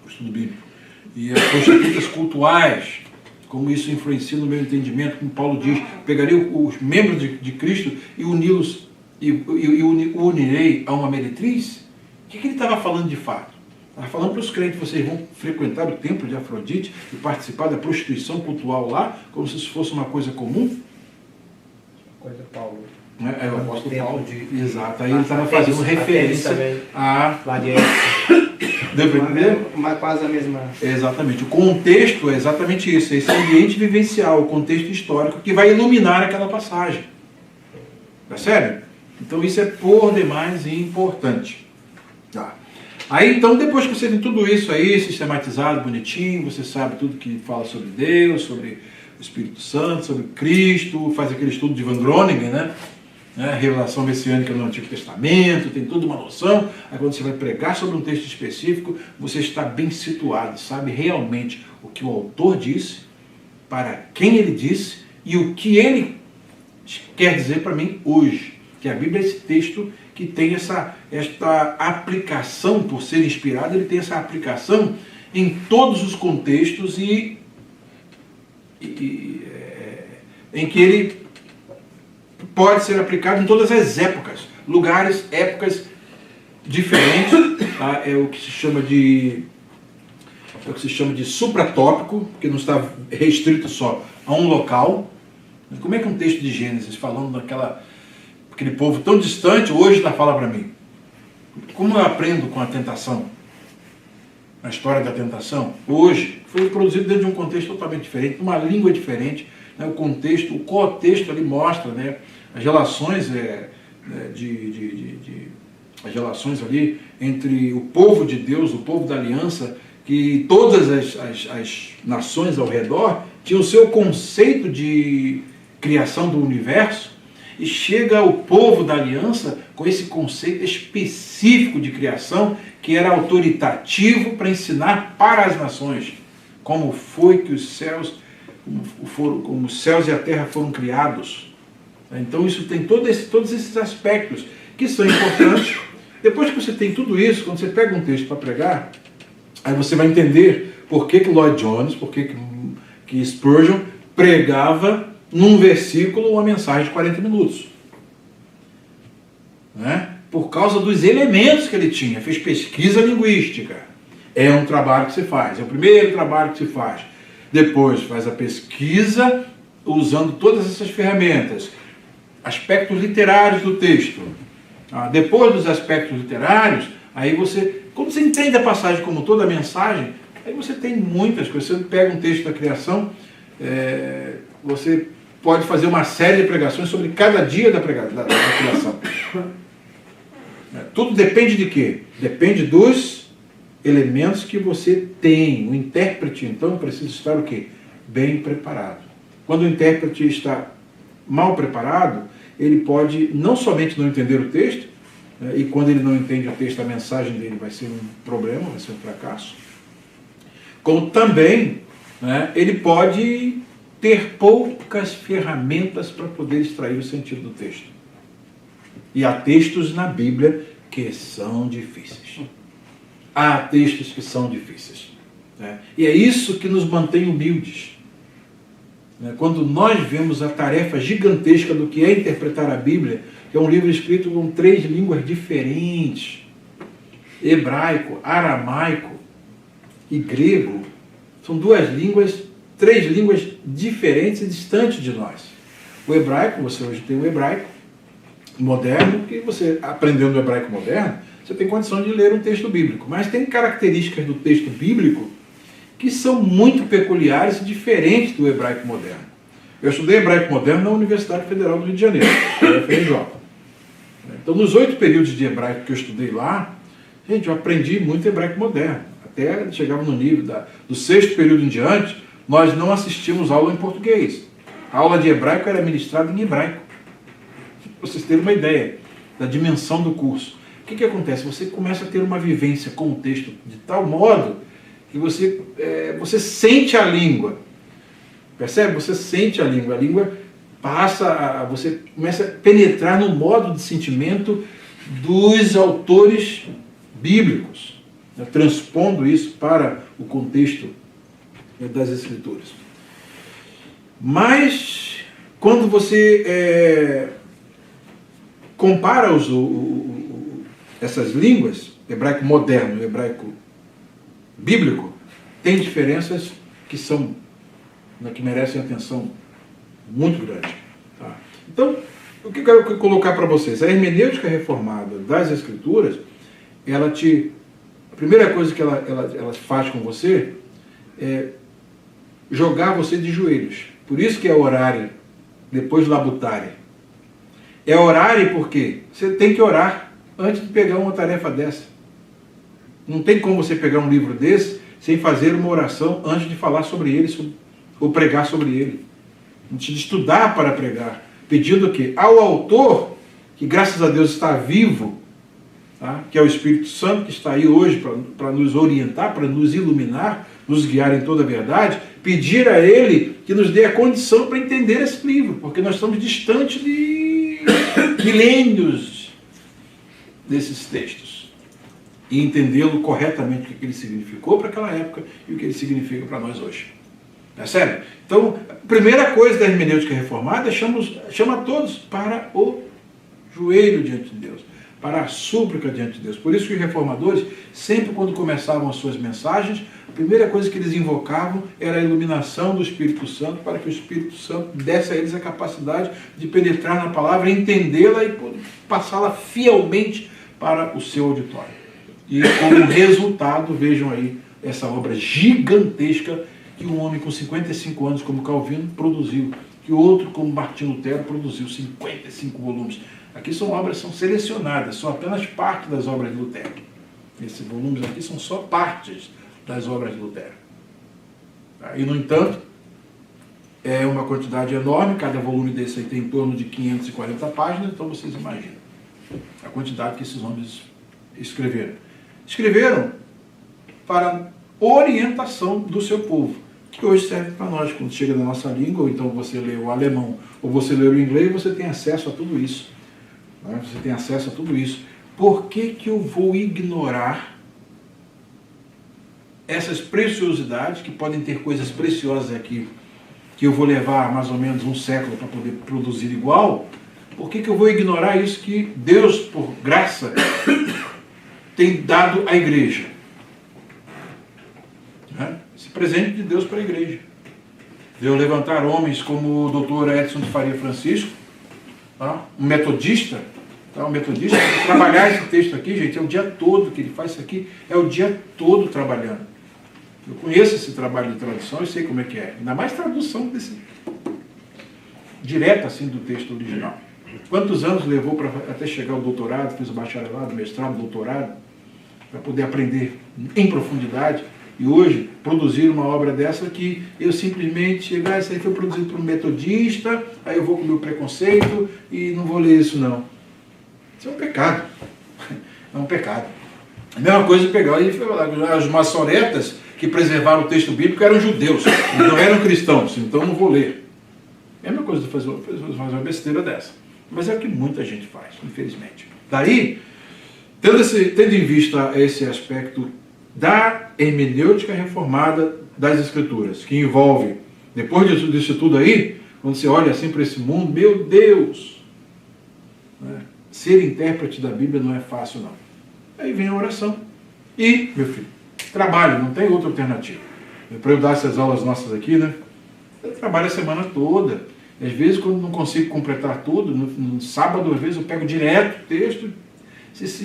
do estudo bíblico. E as prostitutas cultuais, como isso influencia no meu entendimento, como Paulo diz, pegarei os membros de Cristo e uni-los e unirei a uma meretriz. O que ele estava falando de fato? Estava falando para os crentes, vocês vão frequentar o templo de Afrodite e participar da prostituição cultural lá, como se isso fosse uma coisa comum? Coisa Paulo. É o apóstolo Paulo. Exato. Aí ele estava fazendo referência a... Lá de Deu para entender? Mas quase a mesma... Exatamente. O contexto é exatamente isso. É esse ambiente vivencial, o contexto histórico que vai iluminar aquela passagem. Percebe? Então isso é por demais importante. Tá. Aí então, depois que você tem tudo isso aí sistematizado, bonitinho, você sabe tudo que fala sobre Deus, sobre o Espírito Santo, sobre Cristo, faz aquele estudo de Van Groningen, né? Revelação messiânica no Antigo Testamento, tem toda uma noção. Aí quando você vai pregar sobre um texto específico, você está bem situado, sabe realmente o que o autor disse, para quem ele disse e o que ele quer dizer para mim hoje. Que a Bíblia é esse texto que tem esta aplicação, por ser inspirado, ele tem essa aplicação em todos os contextos em que ele pode ser aplicado em todas as épocas, lugares, épocas diferentes. Tá? É o que se chama de é o que se chama de supratópico, que não está restrito só a um local. Como é que um texto de Gênesis, falando aquele povo tão distante, hoje está fala para mim? Como eu aprendo com a tentação? A história da tentação, hoje, foi produzido dentro de um contexto totalmente diferente, uma língua diferente, né? O contexto ali mostra, né, as relações as relações ali entre o povo de Deus, o povo da aliança, que todas as nações ao redor tinham o seu conceito de criação do universo, e chega o povo da aliança com esse conceito específico de criação, que era autoritativo para ensinar para as nações como foi que os céus, como os céus e a terra foram criados. Então isso tem todos esses aspectos que são importantes. Depois que você tem tudo isso, quando você pega um texto para pregar, aí você vai entender por que Lloyd Jones, por que Spurgeon pregava num versículo uma mensagem de 40 minutos. Né? Por causa dos elementos que ele tinha. Fez pesquisa linguística. É um trabalho que se faz. É o primeiro trabalho que se faz. Depois faz a pesquisa usando todas essas ferramentas. Aspectos literários do texto. Depois dos aspectos literários, aí quando você entende a passagem como toda a mensagem, aí você tem muitas coisas. Você pega um texto da criação, você pode fazer uma série de pregações sobre cada dia da criação. Tudo depende de quê? Depende dos elementos que você tem. O intérprete, então, precisa estar o quê? Bem preparado. Quando o intérprete está mal preparado, ele pode não somente não entender o texto, e quando ele não entende o texto, a mensagem dele vai ser um problema, vai ser um fracasso, como também, né, ele pode ter poucas ferramentas para poder extrair o sentido do texto. E há textos na Bíblia que são difíceis. Há textos que são difíceis. Né? E é isso que nos mantém humildes. Né? Quando nós vemos a tarefa gigantesca do que é interpretar a Bíblia, que é um livro escrito com 3 línguas diferentes, hebraico, aramaico e grego, são 3 línguas diferentes e distantes de nós. O hebraico, você hoje tem o hebraico moderno, que você, aprendendo o hebraico moderno, você tem condição de ler um texto bíblico. Mas tem características do texto bíblico que são muito peculiares e diferentes do hebraico moderno. Eu estudei hebraico moderno na Universidade Federal do Rio de Janeiro, na UFRJ. Então, nos 8 períodos de hebraico que eu estudei lá, gente, eu aprendi muito hebraico moderno. Até chegava no nível do 6º período em diante, nós não assistimos aula em português. A aula de hebraico era ministrada em hebraico. Para vocês terem uma ideia da dimensão do curso. O que acontece? Você começa a ter uma vivência com o texto de tal modo que você sente a língua. Percebe? Você sente a língua. A língua você começa a penetrar no modo de sentimento dos autores bíblicos, né? Transpondo isso para o contexto das Escrituras. Mas, quando você compara essas línguas, hebraico moderno e hebraico bíblico, tem diferenças que merecem atenção muito grande. Tá? Então, o que eu quero colocar para vocês? A hermenêutica reformada das Escrituras, a primeira coisa que ela faz com você é jogar você de joelhos. Por isso que é orare, depois labutare. É orare porque você tem que orar antes de pegar uma tarefa dessa. Não tem como você pegar um livro desse sem fazer uma oração antes de falar sobre ele, ou pregar sobre ele. Antes de estudar para pregar. Pedindo o quê? Ao autor, que graças a Deus está vivo, tá? Que é o Espírito Santo, que está aí hoje para nos orientar, para nos iluminar, nos guiar em toda a verdade, pedir a ele que nos dê a condição para entender esse livro, porque nós estamos distantes de milênios desses textos. E entendê-lo corretamente, o que ele significou para aquela época e o que ele significa para nós hoje. Percebe? Então, a primeira coisa da hermenêutica reformada chama todos para o joelho diante de Deus. para a súplica diante de Deus. Por isso que os reformadores, sempre quando começavam as suas mensagens, a primeira coisa que eles invocavam era a iluminação do Espírito Santo, para que o Espírito Santo desse a eles a capacidade de penetrar na palavra, entendê-la e passá-la fielmente para o seu auditório. E como resultado, vejam aí essa obra gigantesca que um homem com 55 anos como Calvino produziu, que outro como Martinho Lutero produziu, 55 volumes. Aqui são obras, são selecionadas, são apenas parte das obras de Lutero. Esses volumes aqui são só partes das obras de Lutero. E, no entanto, é uma quantidade enorme, cada volume desse aí tem em torno de 540 páginas, então vocês imaginam a quantidade que esses homens escreveram. Escreveram para orientação do seu povo, que hoje serve para nós, quando chega na nossa língua, ou então você lê o alemão, ou você lê o inglês, você tem acesso a tudo isso. Você tem acesso a tudo isso. Por que eu vou ignorar essas preciosidades, que podem ter coisas preciosas aqui, que eu vou levar mais ou menos um século para poder produzir igual? Por que eu vou ignorar isso que Deus, por graça, tem dado à igreja? Esse presente de Deus para a igreja. Deu levantar homens como o doutor Edson de Faria Francisco, um metodista, trabalhar esse texto aqui, gente, é o dia todo que ele faz isso aqui, é o dia todo trabalhando. Eu conheço esse trabalho de tradução e sei como é que é. Ainda mais tradução desse direta assim do texto original. Quantos anos levou para até chegar ao doutorado, fez o bacharelado, mestrado, doutorado, para poder aprender em profundidade? E hoje, produzir uma obra dessa que eu simplesmente chegar, isso aí foi produzido por um metodista, aí eu vou com o meu preconceito e não vou ler isso não. Isso é um pecado. É um pecado. A mesma coisa de pegar e falar, as maçoretas que preservaram o texto bíblico eram judeus, não eram cristãos, então não vou ler. É a mesma coisa de fazer uma besteira dessa. Mas é o que muita gente faz, infelizmente. Daí, tendo em vista esse aspecto da hermenêutica reformada das Escrituras, que envolve, depois disso tudo aí, quando você olha assim para esse mundo, meu Deus, né? Ser intérprete da Bíblia não é fácil não. Aí vem a oração. E, meu filho, trabalho, não tem outra alternativa. Para eu dar essas aulas nossas aqui, né? Eu trabalho a semana toda. Às vezes, quando não consigo completar tudo, no sábado, às vezes, eu pego direto o texto.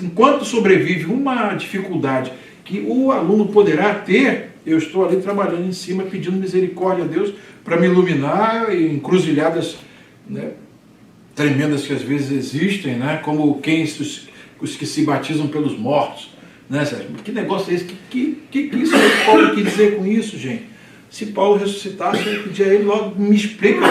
Enquanto sobrevive uma dificuldade que o aluno poderá ter, eu estou ali trabalhando em cima, pedindo misericórdia a Deus para me iluminar em encruzilhadas, né, tremendas que às vezes existem, né, como os que se batizam pelos mortos. Né, Sérgio? Que negócio é esse? Que isso aí Paulo quer dizer com isso, gente? Se Paulo ressuscitasse, eu pedia a ele logo, me explica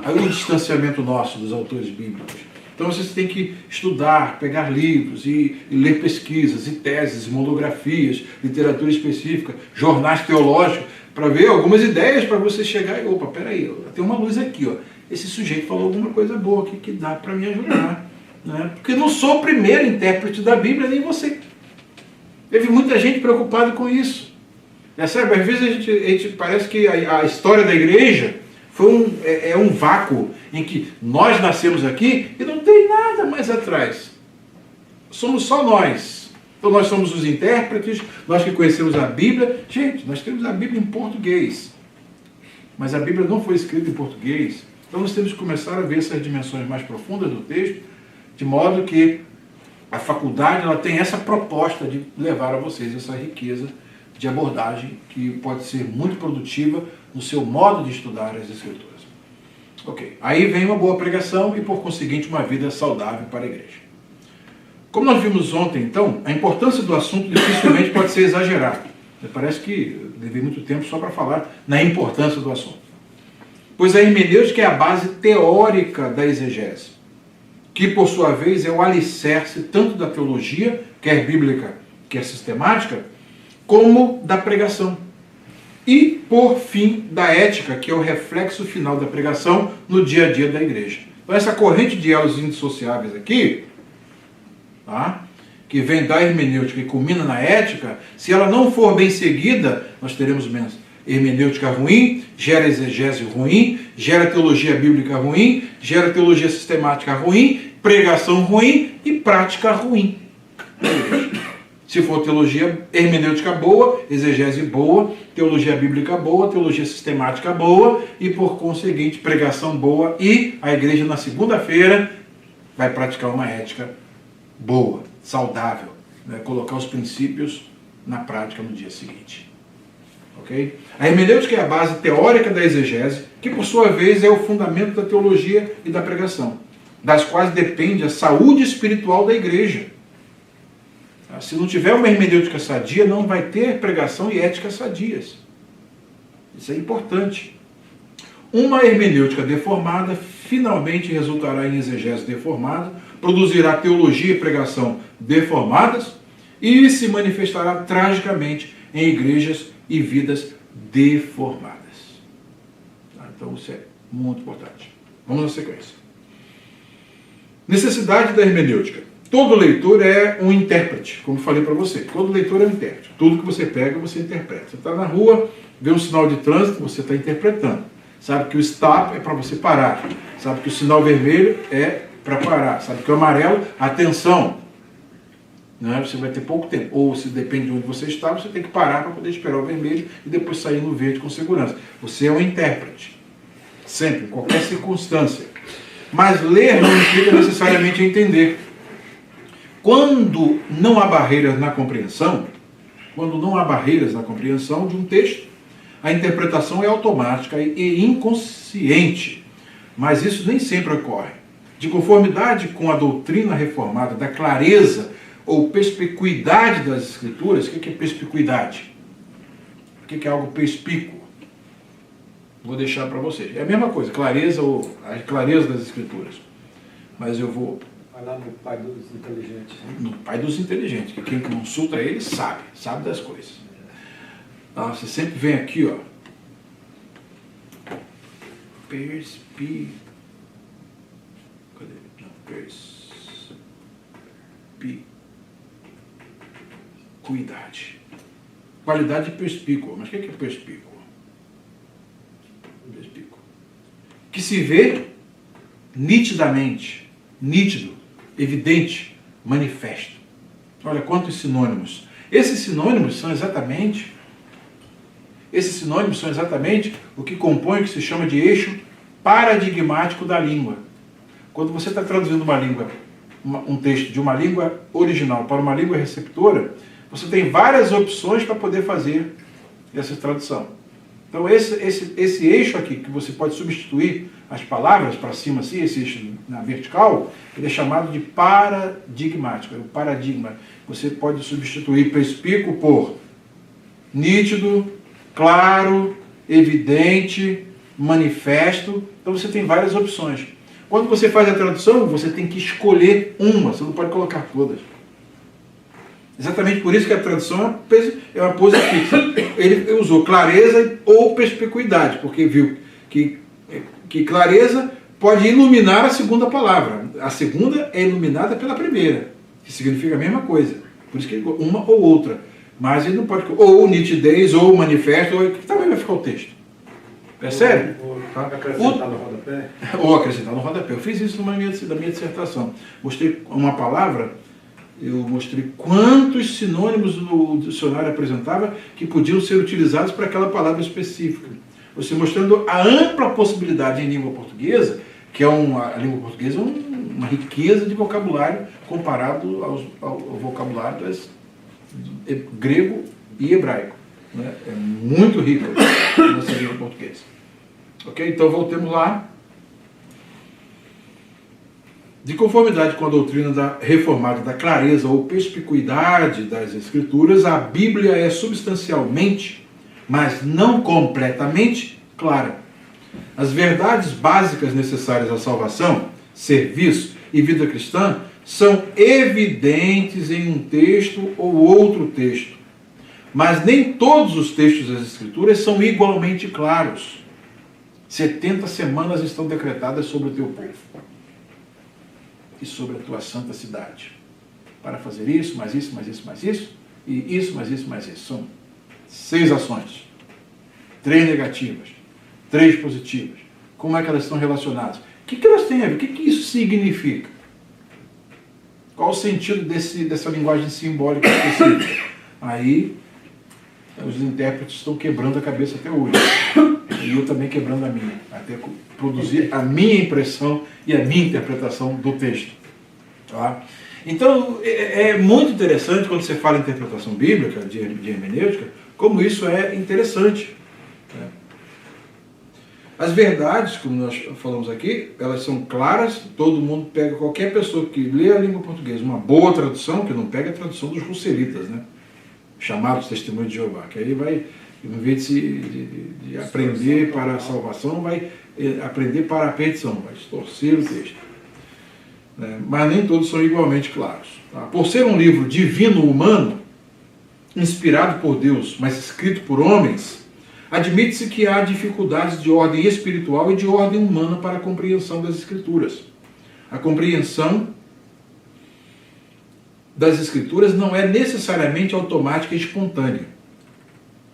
aí o distanciamento nosso dos autores bíblicos. Então vocês têm que estudar, pegar livros e ler pesquisas, e teses, monografias, literatura específica, jornais teológicos, para ver algumas ideias para você chegar e, opa, peraí, tem uma luz aqui, ó. Esse sujeito falou alguma coisa boa aqui que dá para me ajudar. Né? Porque eu não sou o primeiro intérprete da Bíblia, nem você. Teve muita gente preocupada com isso. Sabe, às vezes a gente parece que a história da igreja foi um vácuo em que nós nascemos aqui e não tem nada mais atrás. Somos só nós. Então nós somos os intérpretes, nós que conhecemos a Bíblia. Gente, nós temos a Bíblia em português. Mas a Bíblia não foi escrita em português. Então nós temos que começar a ver essas dimensões mais profundas do texto, de modo que a faculdade ela tem essa proposta de levar a vocês essa riqueza de abordagem que pode ser muito produtiva no seu modo de estudar as Escrituras. Ok, aí vem uma boa pregação e, por conseguinte, uma vida saudável para a igreja. Como nós vimos ontem, então, a importância do assunto dificilmente pode ser exagerada. Parece que eu levei muito tempo só para falar na importância do assunto. Pois a hermenêutica é a base teórica da exegese, que, por sua vez, é o alicerce tanto da teologia, quer bíblica, quer sistemática, como da pregação. E, por fim, da ética, que é o reflexo final da pregação no dia a dia da igreja. Então, essa corrente de elos indissociáveis aqui, tá, que vem da hermenêutica e culmina na ética, se ela não for bem seguida, nós teremos hermenêutica ruim, gera exegese ruim, gera teologia bíblica ruim, gera teologia sistemática ruim pregação ruim e prática ruim. Se for teologia hermenêutica boa, exegese boa, teologia bíblica boa, teologia sistemática boa e, por conseguinte, pregação boa, e a igreja na segunda-feira vai praticar uma ética boa, saudável, né? Colocar os princípios na prática no dia seguinte. Okay? A hermenêutica é a base teórica da exegese, que por sua vez é o fundamento da teologia e da pregação, das quais depende a saúde espiritual da igreja. Se não tiver uma hermenêutica sadia, não vai ter pregação e ética sadias. Isso é importante. Uma hermenêutica deformada finalmente resultará em exegese deformada, produzirá teologia e pregação deformadas e se manifestará tragicamente em igrejas e vidas deformadas. Então isso é muito importante. Vamos à sequência. Necessidade da hermenêutica. Todo leitor é um intérprete, como falei para você. Todo leitor é um intérprete. Tudo que você pega, você interpreta. Você está na rua, vê um sinal de trânsito, você está interpretando. Sabe que o stop é para você parar. Sabe que o sinal vermelho é para parar. Sabe que o amarelo, atenção. Né? Você vai ter pouco tempo. Ou, se depende de onde você está, você tem que parar para poder esperar o vermelho e depois sair no verde com segurança. Você é um intérprete. Sempre, em qualquer circunstância. Mas ler não implica necessariamente entender. Quando não há barreiras na compreensão, de um texto, a interpretação é automática e inconsciente, mas isso nem sempre ocorre. De conformidade com a doutrina reformada da clareza ou perspicuidade das Escrituras, o que é perspicuidade? O que é algo perspícuo? Vou deixar para vocês. É a mesma coisa, clareza ou a clareza das Escrituras. Mas eu vou falar no Pai dos inteligentes. No Pai dos inteligentes, que quem consulta ele sabe das coisas. Ah, você sempre vem aqui, ó. Cadê? Não, perspicuidade. Qualidade perspícua. Mas o que é perspícuo? Perspícuo. Que se vê nitidamente, nítido, evidente, manifesto. Olha quantos sinônimos. Esses sinônimos são exatamente o que compõe o que se chama de eixo paradigmático da língua. Quando você está traduzindo um texto de uma língua original para uma língua receptora, você tem várias opções para poder fazer essa tradução. Então esse eixo aqui, que você pode substituir as palavras para cima assim, esse eixo na vertical, ele é chamado de paradigmático, é o paradigma. Você pode substituir perspícuo por nítido, claro, evidente, manifesto. Então você tem várias opções. Quando você faz a tradução, você tem que escolher uma, você não pode colocar todas. Exatamente por isso que a tradução é uma pose fixa. Ele usou clareza ou perspicuidade, porque viu que clareza pode iluminar a segunda palavra. A segunda é iluminada pela primeira, que significa a mesma coisa. Por isso que uma ou outra. Mas ele não pode... Ou nitidez, ou manifesto, ou que também vai ficar o texto. Percebe? Ou acrescentar no rodapé. Ou acrescentar no rodapé. Eu fiz isso na minha dissertação. Mostrei uma palavra, eu mostrei quantos sinônimos o dicionário apresentava que podiam ser utilizados para aquela palavra específica. Você mostrando a ampla possibilidade em língua portuguesa, que é a língua portuguesa é uma riqueza de vocabulário comparado ao vocabulário grego e hebraico. Né? É muito rica a nossa língua portuguesa. Ok? Então voltemos lá. De conformidade com a doutrina reformada da clareza ou perspicuidade das Escrituras, a Bíblia é substancialmente, mas não completamente, clara. As verdades básicas necessárias à salvação, serviço e vida cristã são evidentes em um texto ou outro texto. Mas nem todos os textos das Escrituras são igualmente claros. 70 semanas estão decretadas sobre o teu povo e sobre a tua santa cidade, para fazer isso, mais isso, mais isso, mais isso, e isso, mais isso, mais isso. São 6 ações, 3 negativas, 3 positivas. Como é que elas estão relacionadas? O que elas têm a ver? O que isso significa? Qual o sentido dessa linguagem simbólica específica? Aí, os intérpretes estão quebrando a cabeça até hoje. E eu também quebrando a minha, até produzir a minha impressão e a minha interpretação do texto. Tá? Então, é muito interessante quando você fala em interpretação bíblica, de hermenêutica, como isso é interessante. Né? As verdades, como nós falamos aqui, elas são claras, todo mundo pega, qualquer pessoa que lê a língua portuguesa, uma boa tradução, que não pega a tradução dos russelitas, né? Chamados Testemunhos de Jeová, que aí vai, em vez de aprender para a salvação, vai aprender para a perdição, vai distorcer o texto. Né? Mas nem todos são igualmente claros. Tá? Por ser um livro divino-humano, inspirado por Deus, mas escrito por homens, admite-se que há dificuldades de ordem espiritual e de ordem humana para a compreensão das Escrituras. A compreensão das Escrituras não é necessariamente automática e espontânea.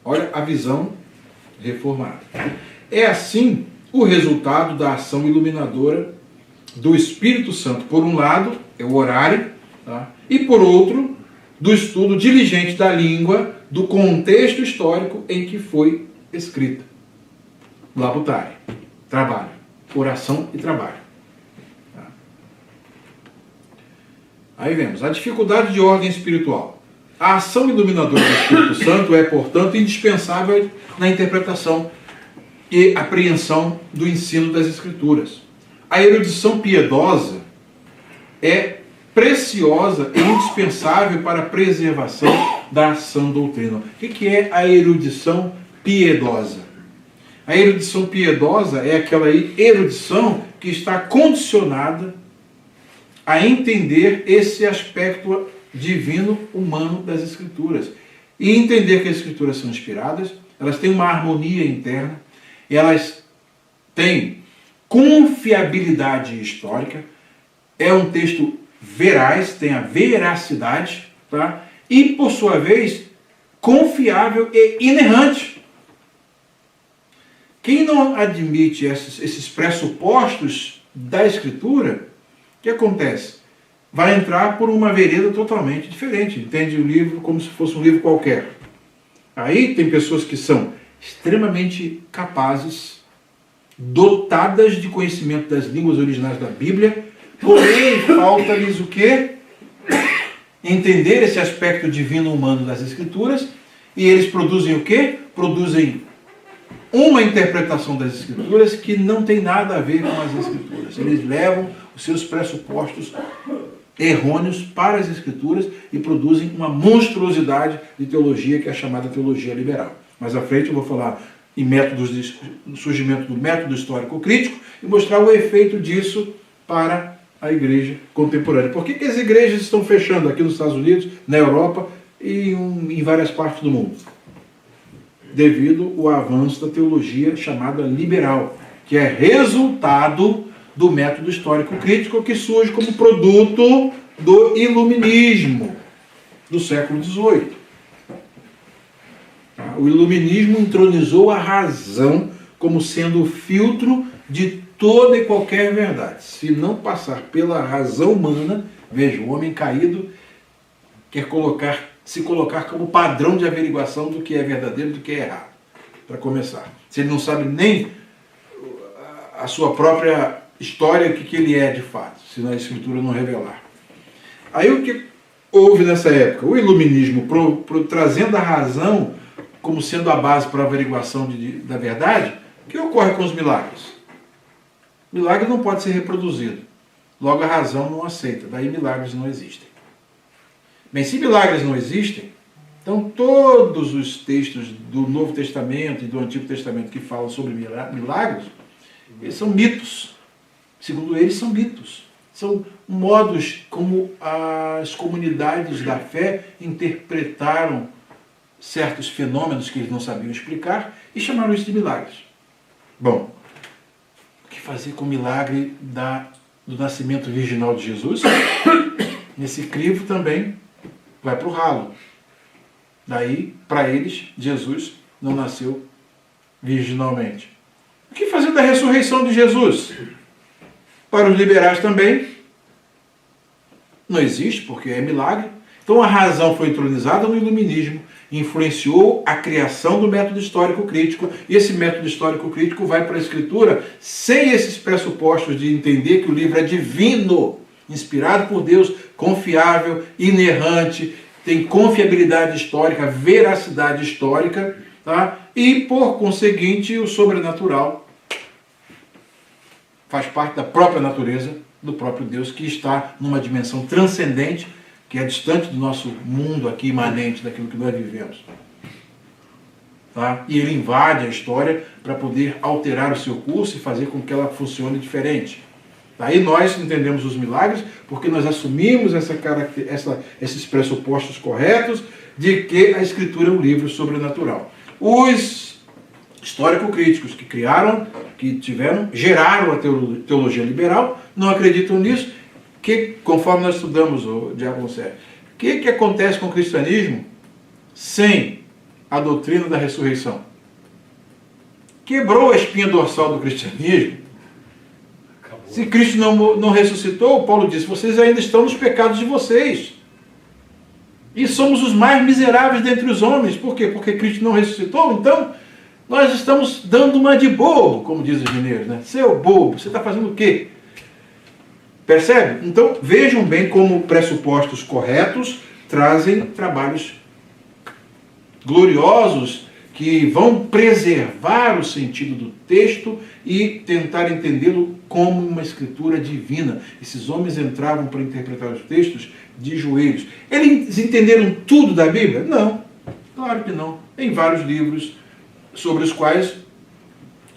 Olha a visão reformada. É assim o resultado da ação iluminadora do Espírito Santo, por um lado, é o horário, tá? E por outro, do estudo diligente da língua, do contexto histórico em que foi escrita. Labutare, trabalho, oração e trabalho. Tá? Aí vemos, a dificuldade de ordem espiritual. A ação iluminadora do Espírito Santo é, portanto, indispensável na interpretação e apreensão do ensino das Escrituras. A erudição piedosa é preciosa e indispensável para a preservação da sã doutrina. O que é a erudição piedosa? A erudição piedosa é aquela erudição que está condicionada a entender esse aspecto divino humano das Escrituras. E entender que as Escrituras são inspiradas, elas têm uma harmonia interna, elas têm confiabilidade histórica, é um texto veraz, tem a veracidade, tá? E, por sua vez, confiável e inerrante. Quem não admite esses pressupostos da Escritura, o que acontece? Vai entrar por uma vereda totalmente diferente, entende o livro como se fosse um livro qualquer. Aí tem pessoas que são extremamente capazes, dotadas de conhecimento das línguas originais da Bíblia, porém falta-lhes o quê? Entender esse aspecto divino humano das Escrituras, e eles produzem o quê? Produzem uma interpretação das Escrituras que não tem nada a ver com as Escrituras. Eles levam os seus pressupostos errôneos para as Escrituras e produzem uma monstruosidade de teologia que é chamada teologia liberal. Mais à frente eu vou falar em no surgimento do método histórico crítico e mostrar o efeito disso para a igreja contemporânea. Por que as igrejas estão fechando aqui nos Estados Unidos, na Europa e em várias partes do mundo? Devido ao avanço da teologia chamada liberal, que é resultado do método histórico crítico que surge como produto do iluminismo do século XVIII. O iluminismo entronizou a razão como sendo o filtro de toda e qualquer verdade. Se não passar pela razão humana, veja, o homem caído quer se colocar como padrão de averiguação do que é verdadeiro e do que é errado, para começar. Se ele não sabe nem a sua própria história, o que ele é de fato, se a Escritura não revelar. Aí o que houve nessa época? O iluminismo trazendo a razão como sendo a base para a averiguação da verdade. O que ocorre com os milagres? Milagre não pode ser reproduzido. Logo a razão não aceita. Daí milagres não existem. Bem, se milagres não existem, então todos os textos do Novo Testamento e do Antigo Testamento que falam sobre milagres, eles são mitos. Segundo eles, são mitos. São modos como as comunidades da fé interpretaram certos fenômenos que eles não sabiam explicar e chamaram isso de milagres. Bom, o que fazer com o milagre do nascimento virginal de Jesus? Nesse crivo também vai para o ralo. Daí, para eles, Jesus não nasceu virginalmente. O que fazer da ressurreição de Jesus? Para os liberais também, Não existe, porque é milagre. Então a razão foi entronizada no iluminismo, influenciou a criação do método histórico crítico, e esse método histórico crítico vai para a escritura sem esses pressupostos de entender que o livro é divino, inspirado por Deus, confiável, inerrante, tem confiabilidade histórica, veracidade histórica, tá? E por conseguinte o sobrenatural faz parte da própria natureza do próprio Deus, que está numa dimensão transcendente, que é distante do nosso mundo aqui, imanente, daquilo que nós vivemos. Tá? E ele invade a história para poder alterar o seu curso e fazer com que ela funcione diferente. Aí nós entendemos os milagres porque nós assumimos esses pressupostos corretos de que a Escritura é um livro sobrenatural. Os histórico-críticos que criaram, geraram a teologia liberal, não acreditam nisso, que, conforme nós estudamos o Diácono Sérgio, o que acontece com o cristianismo sem a doutrina da ressurreição? Quebrou a espinha dorsal do cristianismo. Acabou. Se Cristo não ressuscitou, Paulo disse, vocês ainda estão nos pecados de vocês. E somos os mais miseráveis dentre os homens. Por quê? Porque Cristo não ressuscitou, então nós estamos dando uma de bobo, como dizem os mineiros, né? Seu bobo, você está fazendo o quê? Percebe? Então, vejam bem como pressupostos corretos trazem trabalhos gloriosos que vão preservar o sentido do texto e tentar entendê-lo como uma escritura divina. Esses homens entravam para interpretar os textos de joelhos. Eles entenderam tudo da Bíblia? Não, claro que não. Tem vários livros sobre os quais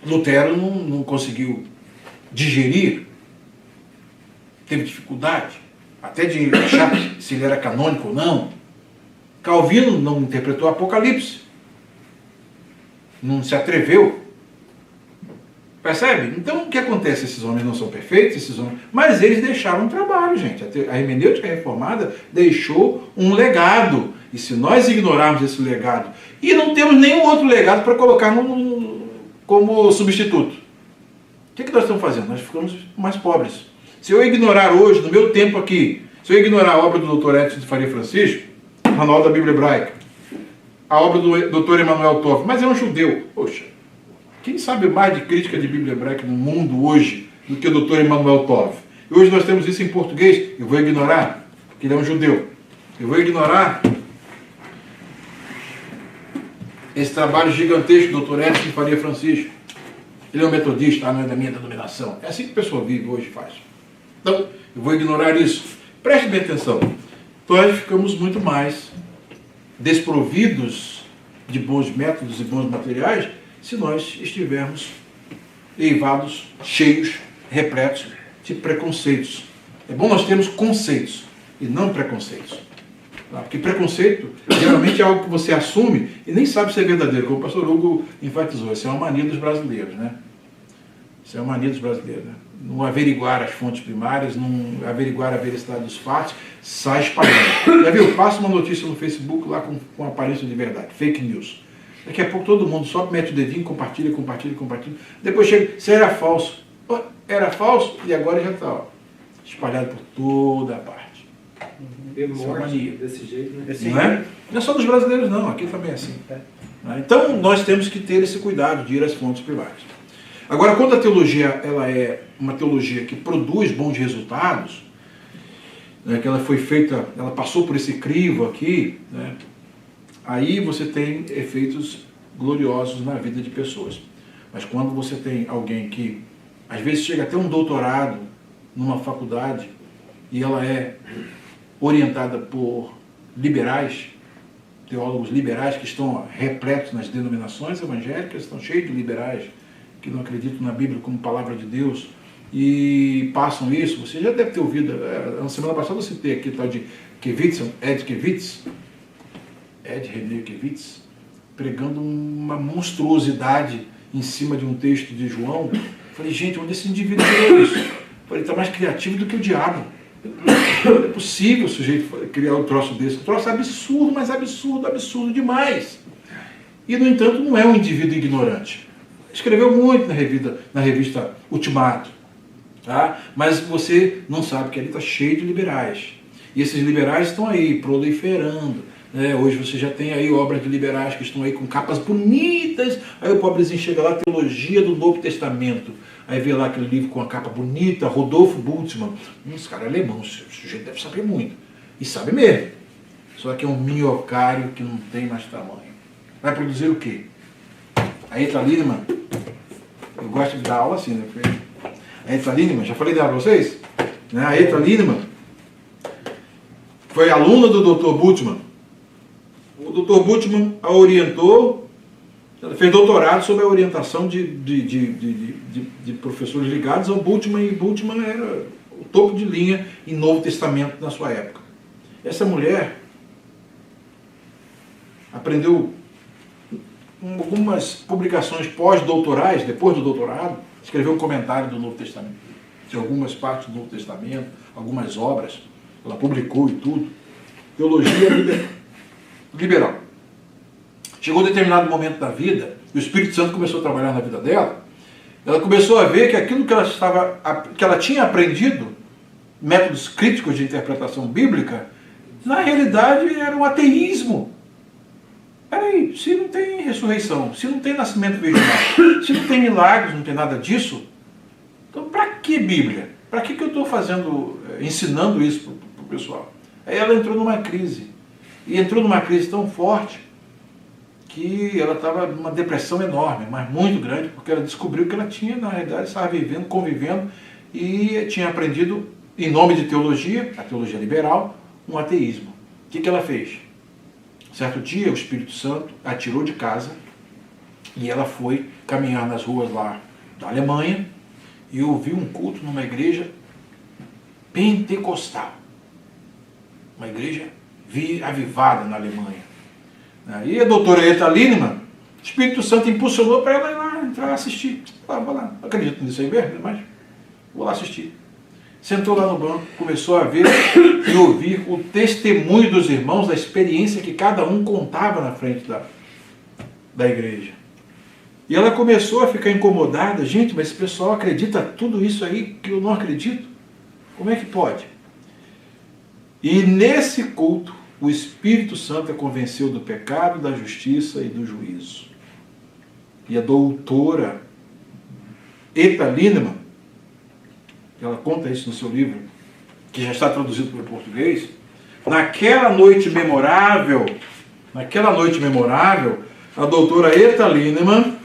Lutero não conseguiu digerir, teve dificuldade, até de achar se ele era canônico ou não. Calvino não interpretou Apocalipse, não se atreveu. Percebe? Então o que acontece? Esses homens não são perfeitos, mas eles deixaram um trabalho, gente. A hermenêutica reformada deixou um legado, e se nós ignorarmos esse legado, e não temos nenhum outro legado para colocar como substituto, o que nós estamos fazendo? Nós ficamos mais pobres. Se eu ignorar hoje, no meu tempo aqui, se eu ignorar a obra do Dr. Edson de Faria Francisco, Manual da Bíblia Hebraica, a obra do Dr. Emanuel Toff, mas é um judeu. Poxa, quem sabe mais de crítica de Bíblia Hebraica no mundo hoje do que o Dr. Emanuel Toff? E hoje nós temos isso em português, eu vou ignorar, porque ele é um judeu. Eu vou ignorar esse trabalho gigantesco do Dr. Edson de Faria Francisco. Ele é um metodista, não é da minha denominação. É assim que a pessoa vive hoje e faz. Então, eu vou ignorar isso. Preste bem atenção. Nós ficamos muito mais desprovidos de bons métodos e bons materiais se nós estivermos eivados, cheios, repletos de preconceitos. É bom nós termos conceitos e não preconceitos. Porque preconceito geralmente é algo que você assume e nem sabe se é verdadeiro, como o pastor Hugo enfatizou. Isso é uma mania dos brasileiros, né? Isso é uma mania dos brasileiros, né? Não averiguar as fontes primárias, não averiguar a veracidade dos fatos, sai espalhando. Já viu? Passa uma notícia no Facebook lá com aparência de verdade, fake news. Daqui a pouco todo mundo sobe, mete o dedinho, compartilha. Depois chega, se era falso. Era falso e agora já está espalhado por toda a parte. Ver morte desse jeito, né? Não é só dos brasileiros não, aqui também é assim. Então nós temos que ter esse cuidado de ir às fontes primárias. Agora, quando a teologia ela é uma teologia que produz bons resultados, né, que ela foi feita, ela passou por esse crivo aqui, né, aí você tem efeitos gloriosos na vida de pessoas. Mas quando você tem alguém que às vezes chega até um doutorado numa faculdade e ela é orientada por liberais, teólogos liberais que estão repletos nas denominações evangélicas, estão cheios de liberais que não acreditam na Bíblia como palavra de Deus e passam isso. Você já deve ter ouvido, na semana passada eu citei aqui o tal de Kevitz, Ed René Kevitz, pregando uma monstruosidade em cima de um texto de João. Falei, gente, onde esse indivíduo criou isso? Falei, ele está mais criativo do que o diabo. Não é possível o sujeito criar um troço desse. Um troço absurdo, mas absurdo demais. E, no entanto, não é um indivíduo ignorante. Escreveu muito na revista Ultimato. Tá? Mas você não sabe que ali está cheio de liberais. E esses liberais estão aí proliferando. Hoje você já tem aí obras de liberais que estão aí com capas bonitas. Aí o pobrezinho chega lá, Teologia do Novo Testamento. Aí vê lá aquele livro com a capa bonita, Rodolfo Bultmann. Esse cara é alemão, esse sujeito deve saber muito. E sabe mesmo. Só que é um minhocário que não tem mais tamanho. Vai produzir o quê? A Ethel Lindemann, eu gosto de dar aula assim, né? A Ethel Lindemann, já falei dela para vocês? A Ethel Lindemann foi aluna do Dr. Bultmann. O Dr. Bultmann a orientou, ela fez doutorado sob a orientação de professores ligados ao Bultmann, e Bultmann era o topo de linha em Novo Testamento na sua época. Essa mulher aprendeu algumas publicações pós-doutorais, depois do doutorado, escreveu um comentário do Novo Testamento, de algumas partes do Novo Testamento, algumas obras, ela publicou e tudo. Teologia liberal. Chegou um determinado momento da vida, o Espírito Santo começou a trabalhar na vida dela, ela começou a ver que aquilo que ela tinha aprendido, métodos críticos de interpretação bíblica, na realidade era um ateísmo. Peraí, se não tem ressurreição, se não tem nascimento virginal, se não tem milagres, não tem nada disso, então para que Bíblia? Para que eu estou ensinando isso para o pessoal? Aí ela entrou numa crise. E entrou numa crise tão forte que ela estava numa depressão enorme, mas muito grande, porque ela descobriu que ela tinha, na realidade, estava vivendo, convivendo, e tinha aprendido, em nome de teologia, a teologia liberal, um ateísmo. O que ela fez? Certo dia, o Espírito Santo a tirou de casa e ela foi caminhar nas ruas lá da Alemanha e ouviu um culto numa igreja pentecostal. Uma igreja avivada na Alemanha. Aí a doutora Ethel Lindemann, o Espírito Santo impulsionou para ela ir lá entrar assistir. Vou lá, não acredito nisso aí mesmo, mas vou lá assistir. Sentou lá no banco, começou a ver e ouvir o testemunho dos irmãos, da experiência que cada um contava na frente da igreja. E ela começou a ficar incomodada. Gente, mas esse pessoal acredita tudo isso aí que eu não acredito? Como é que pode? E nesse culto, o Espírito Santo a convenceu do pecado, da justiça e do juízo. E a doutora Ethel Lindemann, ela conta isso no seu livro, que já está traduzido para o português, naquela noite memorável, a doutora Ethel Lindemann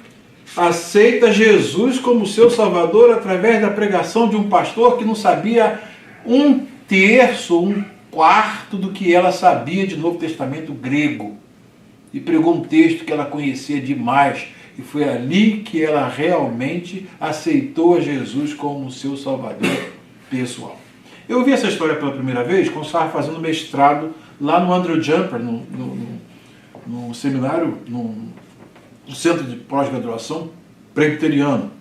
aceita Jesus como seu Salvador através da pregação de um pastor que não sabia um terço, um quarto do que ela sabia de Novo Testamento grego. E pregou um texto que ela conhecia demais. E foi ali que ela realmente aceitou a Jesus como seu Salvador pessoal. Eu ouvi essa história pela primeira vez quando estava fazendo mestrado lá no Andrew Jumper, no seminário, no centro de pós-graduação presbiteriano.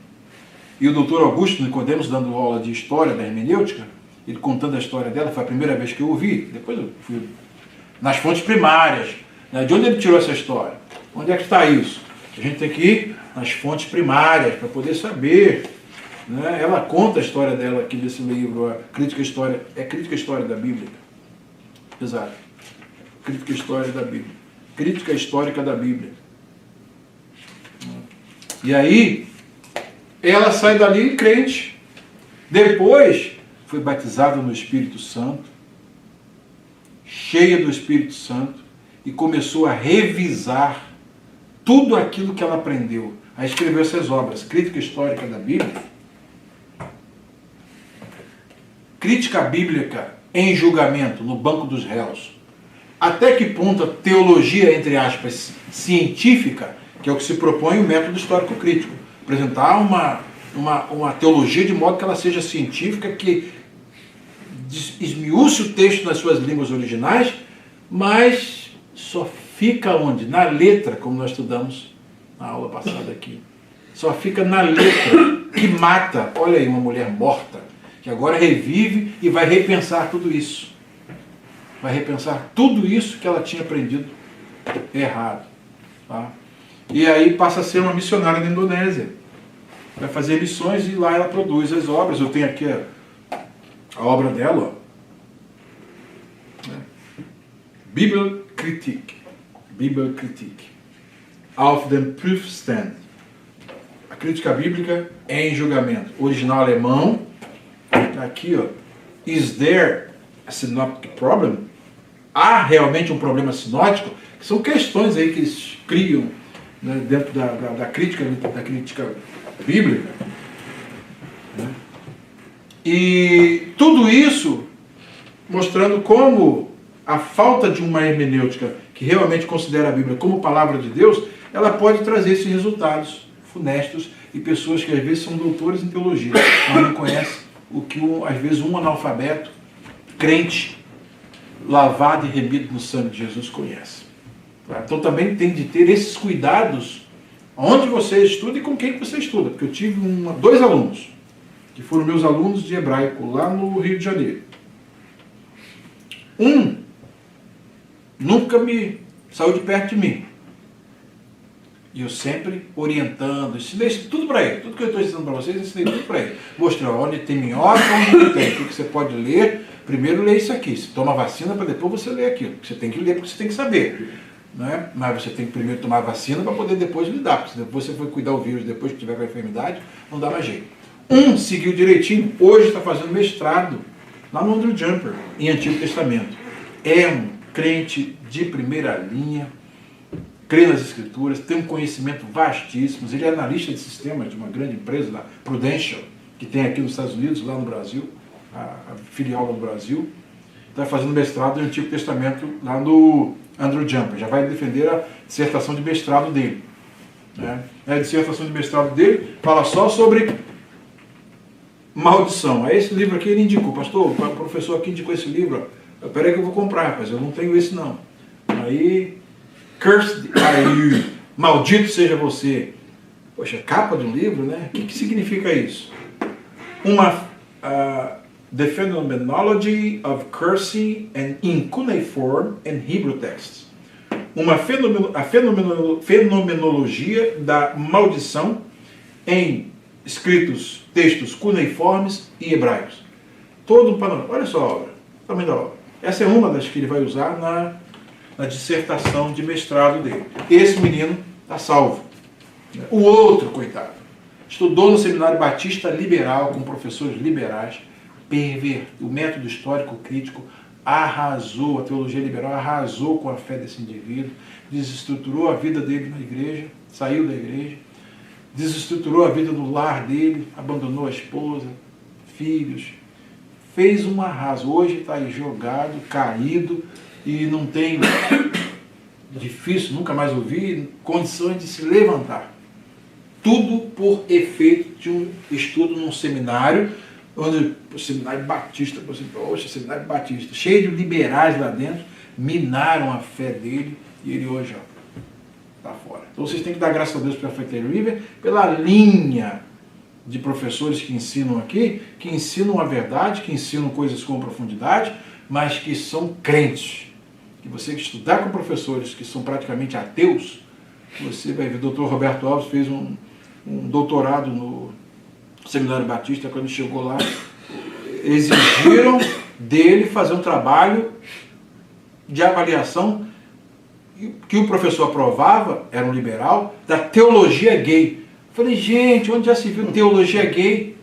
E o doutor Augusto Nicodemos, dando aula de história da hermenêutica, ele contando a história dela, foi a primeira vez que eu ouvi. Depois eu fui nas fontes primárias. Né? De onde ele tirou essa história? Onde é que está isso? A gente tem que ir nas fontes primárias para poder saber. Né? Ela conta a história dela aqui nesse livro, a crítica história da Bíblia. Exato. Crítica história da Bíblia. Crítica histórica da Bíblia. E aí, ela sai dali crente. Depois, foi batizada no Espírito Santo, cheia do Espírito Santo, e começou a revisar tudo aquilo que ela aprendeu. Aí escreveu essas obras, Crítica Histórica da Bíblia, Crítica Bíblica em Julgamento, no Banco dos Réus. Até que ponto a teologia, entre aspas, científica, que é o que se propõe o método histórico crítico, apresentar uma teologia de modo que ela seja científica, que esmiúce o texto nas suas línguas originais, mas só fica onde? Na letra, como nós estudamos na aula passada aqui. Só fica na letra, que mata, olha aí, uma mulher morta, que agora revive e vai repensar tudo isso. Vai repensar tudo isso que ela tinha aprendido errado. Tá? E aí passa a ser uma missionária na Indonésia. Vai fazer missões e lá ela produz as obras. Eu tenho aqui a obra dela. Ó. Bibelkritik. Bibelkritik. Auf dem Prüfstand. A crítica bíblica em julgamento. Original alemão. Tá aqui, ó. Is there a synoptic problem? Há realmente um problema sinótico? Que são questões aí que eles criam, né, dentro da crítica bíblica. Né? E tudo isso mostrando como a falta de uma hermenêutica que realmente considera a Bíblia como palavra de Deus, ela pode trazer esses resultados funestos e pessoas que às vezes são doutores em teologia, mas não conhecem o que às vezes um analfabeto, crente, lavado e remido no sangue de Jesus conhece. Tá? Então também tem de ter esses cuidados onde você estuda e com quem você estuda, porque eu tive dois alunos, que foram meus alunos de hebraico lá no Rio de Janeiro. Um nunca me saiu de perto de mim. E eu sempre orientando, ensinei tudo para ele. Tudo que eu estou ensinando para vocês, ensinei tudo para ele. Mostrando onde tem minhoca, onde não tem. O que você pode ler. Primeiro lê isso aqui. Você toma vacina para depois você ler aquilo. Você tem que ler porque você tem que saber. Não é? Mas você tem que primeiro tomar vacina para poder depois lidar. Porque se depois você for cuidar o vírus depois que tiver com a enfermidade, não dá mais jeito. Um seguiu direitinho. Hoje está fazendo mestrado lá no Andrew Jumper, em Antigo Testamento. É um crente de primeira linha, crê nas Escrituras, tem um conhecimento vastíssimo. Ele é analista de sistemas de uma grande empresa, da Prudential, que tem aqui nos Estados Unidos, lá no Brasil, a filial lá no Brasil. Está fazendo mestrado em Antigo Testamento lá no Andrew Jumper. Já vai defender a dissertação de mestrado dele. Né? A dissertação de mestrado dele fala só sobre maldição. Aí esse livro aqui ele indicou. Pastor, o professor aqui indicou esse livro. Peraí que eu vou comprar, rapaz. Eu não tenho esse não. Aí, cursed are you. Maldito seja você. Poxa, capa de um livro, né? O que significa isso? The Phenomenology of Cursing and in Cuneiform and Hebrew Texts. A fenomenologia da maldição em escritos, textos cuneiformes e hebraicos. Todo um panorama. Olha só a obra, o tamanho da obra. Essa é uma das que ele vai usar na dissertação de mestrado dele. Esse menino está salvo. O outro, coitado, estudou no Seminário Batista Liberal, com professores liberais, perverteu o método histórico crítico, arrasou, a teologia liberal arrasou com a fé desse indivíduo, desestruturou a vida dele na igreja, saiu da igreja, desestruturou a vida do lar dele, abandonou a esposa, filhos, fez um arraso. Hoje está aí jogado, caído e não tem, difícil, nunca mais ouvi, condições de se levantar. Tudo por efeito de um estudo num seminário, onde o seminário batista, poxa, seminário batista, cheio de liberais lá dentro, minaram a fé dele e ele hoje está fora. Então vocês têm que dar graças a Deus pela Faith River, pela linha de professores que ensinam aqui, que ensinam a verdade, que ensinam coisas com profundidade, mas que são crentes. Que você que estudar com professores que são praticamente ateus, você vai ver, o Dr. Roberto Alves fez um doutorado no Seminário Batista. Quando chegou lá, exigiram dele fazer um trabalho de avaliação que o professor aprovava, era um liberal, da teologia gay. Eu falei, gente, onde já se viu teologia gay?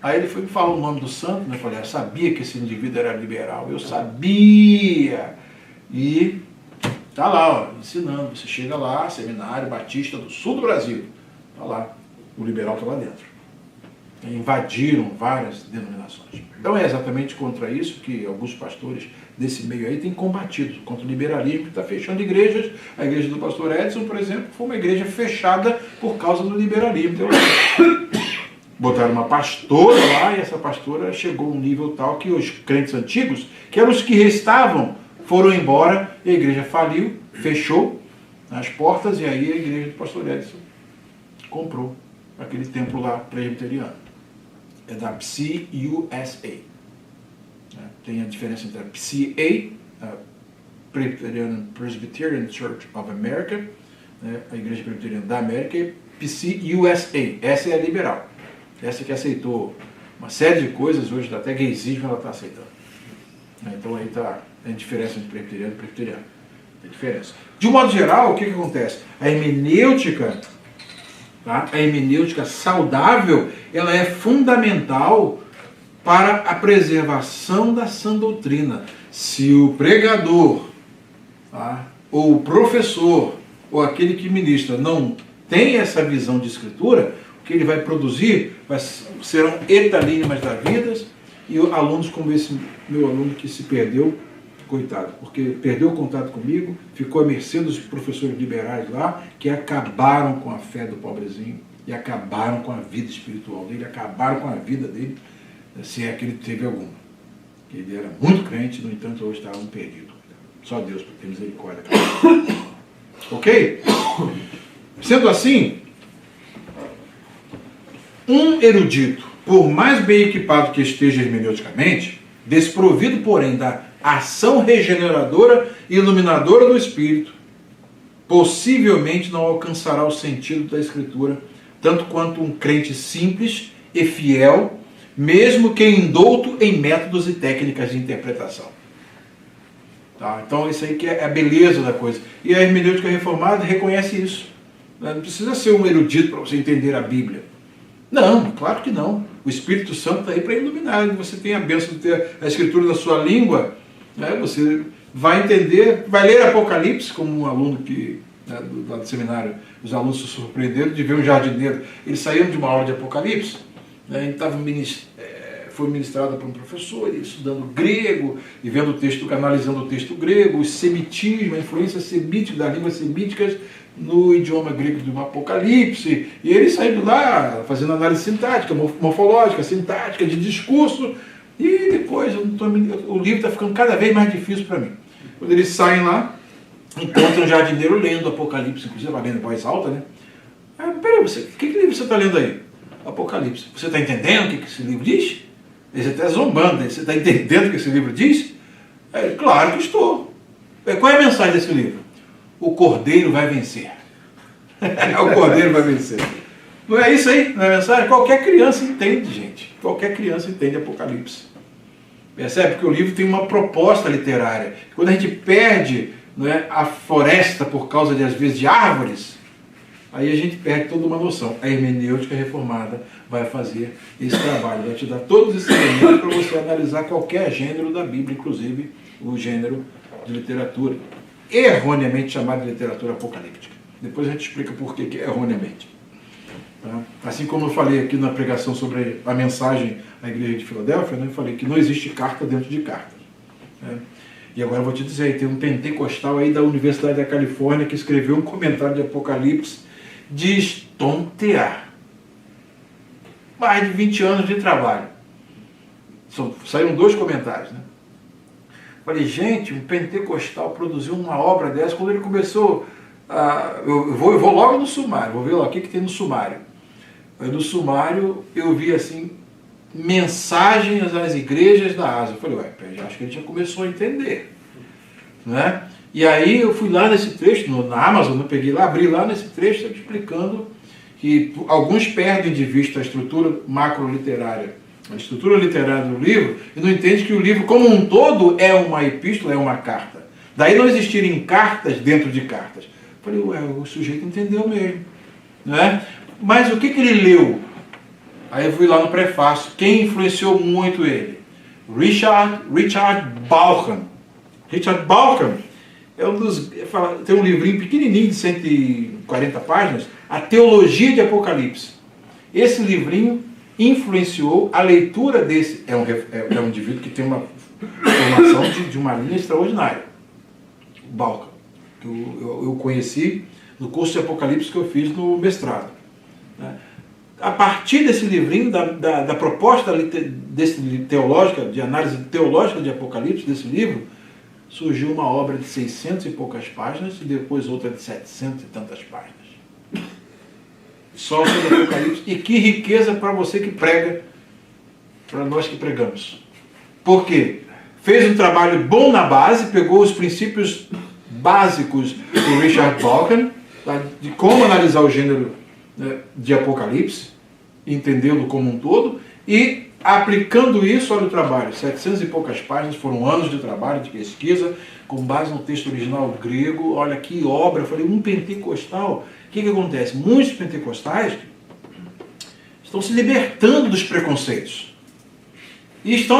Aí ele foi me falar o nome do santo, né? Eu falei, eu sabia que esse indivíduo era liberal, eu sabia. E tá lá, ó, ensinando. Você chega lá, Seminário Batista do Sul do Brasil, tá lá, o liberal está lá dentro. Invadiram várias denominações. Então é exatamente contra isso que alguns pastores desse meio aí têm combatido, contra o liberalismo que está fechando igrejas. A igreja do pastor Edson, por exemplo, foi uma igreja fechada por causa do liberalismo teológico. Botaram uma pastora lá e essa pastora chegou a um nível tal que os crentes antigos, que eram os que restavam, foram embora e a igreja faliu, fechou as portas e aí a igreja do pastor Edson comprou aquele templo lá presbiteriano. É da PCUSA. Tem a diferença entre a PCA, a Presbyterian Church of America, a Igreja Presbiteriana da América, e PCUSA. Essa é a liberal. Essa que aceitou uma série de coisas, hoje até gaysismo ela está aceitando. Então aí está a diferença entre presbiteriano e presbiteriano. A diferença. De um modo geral, o que acontece? A hermenêutica, tá? A hermenêutica saudável, ela é fundamental para a preservação da sã doutrina. Se o pregador, tá? Ou o professor, ou aquele que ministra, não tem essa visão de escritura, o que ele vai produzir serão etalínimas da vida, e alunos como esse meu aluno que se perdeu, coitado, porque perdeu o contato comigo, ficou à mercê dos professores liberais lá, que acabaram com a fé do pobrezinho, e acabaram com a vida espiritual dele, acabaram com a vida dele, se é que ele teve alguma. Ele era muito crente, no entanto hoje está um perdido. Só Deus para ter misericórdia. Ok? Sendo assim, um erudito, por mais bem equipado que esteja hermeneuticamente, desprovido, porém, da ação regeneradora e iluminadora do Espírito, possivelmente não alcançará o sentido da Escritura, tanto quanto um crente simples e fiel, mesmo que indouto em métodos e técnicas de interpretação. Tá? Então, isso aí que é a beleza da coisa. E a hermenêutica reformada reconhece isso. Não precisa ser um erudito para você entender a Bíblia. Não, claro que não. O Espírito Santo está aí para iluminar. Você tem a bênção de ter a Escritura na sua língua, né? Você vai entender, vai ler Apocalipse, como um aluno que, né, lá do seminário, os alunos se surpreenderam de ver um jardineiro. Eles saíram de uma aula de Apocalipse, né, foi ministrado por um professor, estudando grego, e vendo o texto, analisando o texto grego, o semitismo, a influência semítica das línguas semíticas no idioma grego do Apocalipse, e ele saiu de lá fazendo análise sintática, morfológica, sintática, de discurso, e depois o livro está ficando cada vez mais difícil para mim. Quando eles saem lá, encontram um jardineiro lendo Apocalipse, inclusive lendo em voz alta, né? Peraí, que livro você está lendo aí? Apocalipse. Você está entendendo o que esse livro diz? Ele está zombando, você está entendendo o que esse livro diz? Claro que estou. Qual é a mensagem desse livro? O Cordeiro vai vencer. O Cordeiro vai vencer. Não é isso aí? Não é a mensagem? Qualquer criança entende, gente. Qualquer criança entende Apocalipse. Percebe? Porque o livro tem uma proposta literária. Quando a gente perde, não é, a floresta por causa, às vezes, de árvores, aí a gente perde toda uma noção. A hermenêutica reformada vai fazer esse trabalho, vai te dar todos esses elementos para você analisar qualquer gênero da Bíblia, inclusive o gênero de literatura, erroneamente chamado de literatura apocalíptica. Depois a gente explica por que é erroneamente. Tá? Assim como eu falei aqui na pregação sobre a mensagem à igreja de Filadélfia, né, eu falei que não existe carta dentro de carta. Né? E agora eu vou te dizer, tem um pentecostal aí da Universidade da Califórnia que escreveu um comentário de Apocalipse de estontear. Mais de 20 anos de trabalho. Saíram 2 comentários, né? Falei, gente, um pentecostal produziu uma obra dessa. Quando ele começou, eu vou logo no sumário, vou ver lá o que tem no sumário. Aí no sumário eu vi assim, mensagens às igrejas da Ásia. Eu falei, acho que ele já começou a entender. Né? E aí eu fui lá nesse trecho, na Amazon, eu peguei lá, abri lá nesse trecho explicando que alguns perdem de vista a estrutura macroliterária, a estrutura literária do livro, e não entendem que o livro como um todo é uma epístola, é uma carta. Daí não existirem cartas dentro de cartas. Falei, o sujeito entendeu mesmo. Né? Mas o que ele leu? Aí eu fui lá no prefácio. Quem influenciou muito ele? Richard Bauckham. Richard Bauckham é tem um livrinho pequenininho de 140 páginas, A Teologia de Apocalipse. Esse livrinho influenciou a leitura desse. É um indivíduo que tem uma formação de uma linha extraordinária. O Bauckham, que eu conheci no curso de Apocalipse que eu fiz no mestrado. Né? A partir desse livrinho, da proposta teológica, de análise teológica de Apocalipse, desse livro, surgiu uma obra de 600 e poucas páginas e depois outra de 700 e tantas páginas. Só sobre Apocalipse. E que riqueza para você que prega, para nós que pregamos. Por quê? Fez um trabalho bom na base, pegou os princípios básicos do Richard Bauckham, tá, de como analisar o gênero, né, de Apocalipse, entendê-lo como um todo, e aplicando isso, olha o trabalho, 700 e poucas páginas, foram anos de trabalho, de pesquisa, com base no texto original grego. Olha que obra, eu falei, um pentecostal. O que acontece? Muitos pentecostais estão se libertando dos preconceitos e estão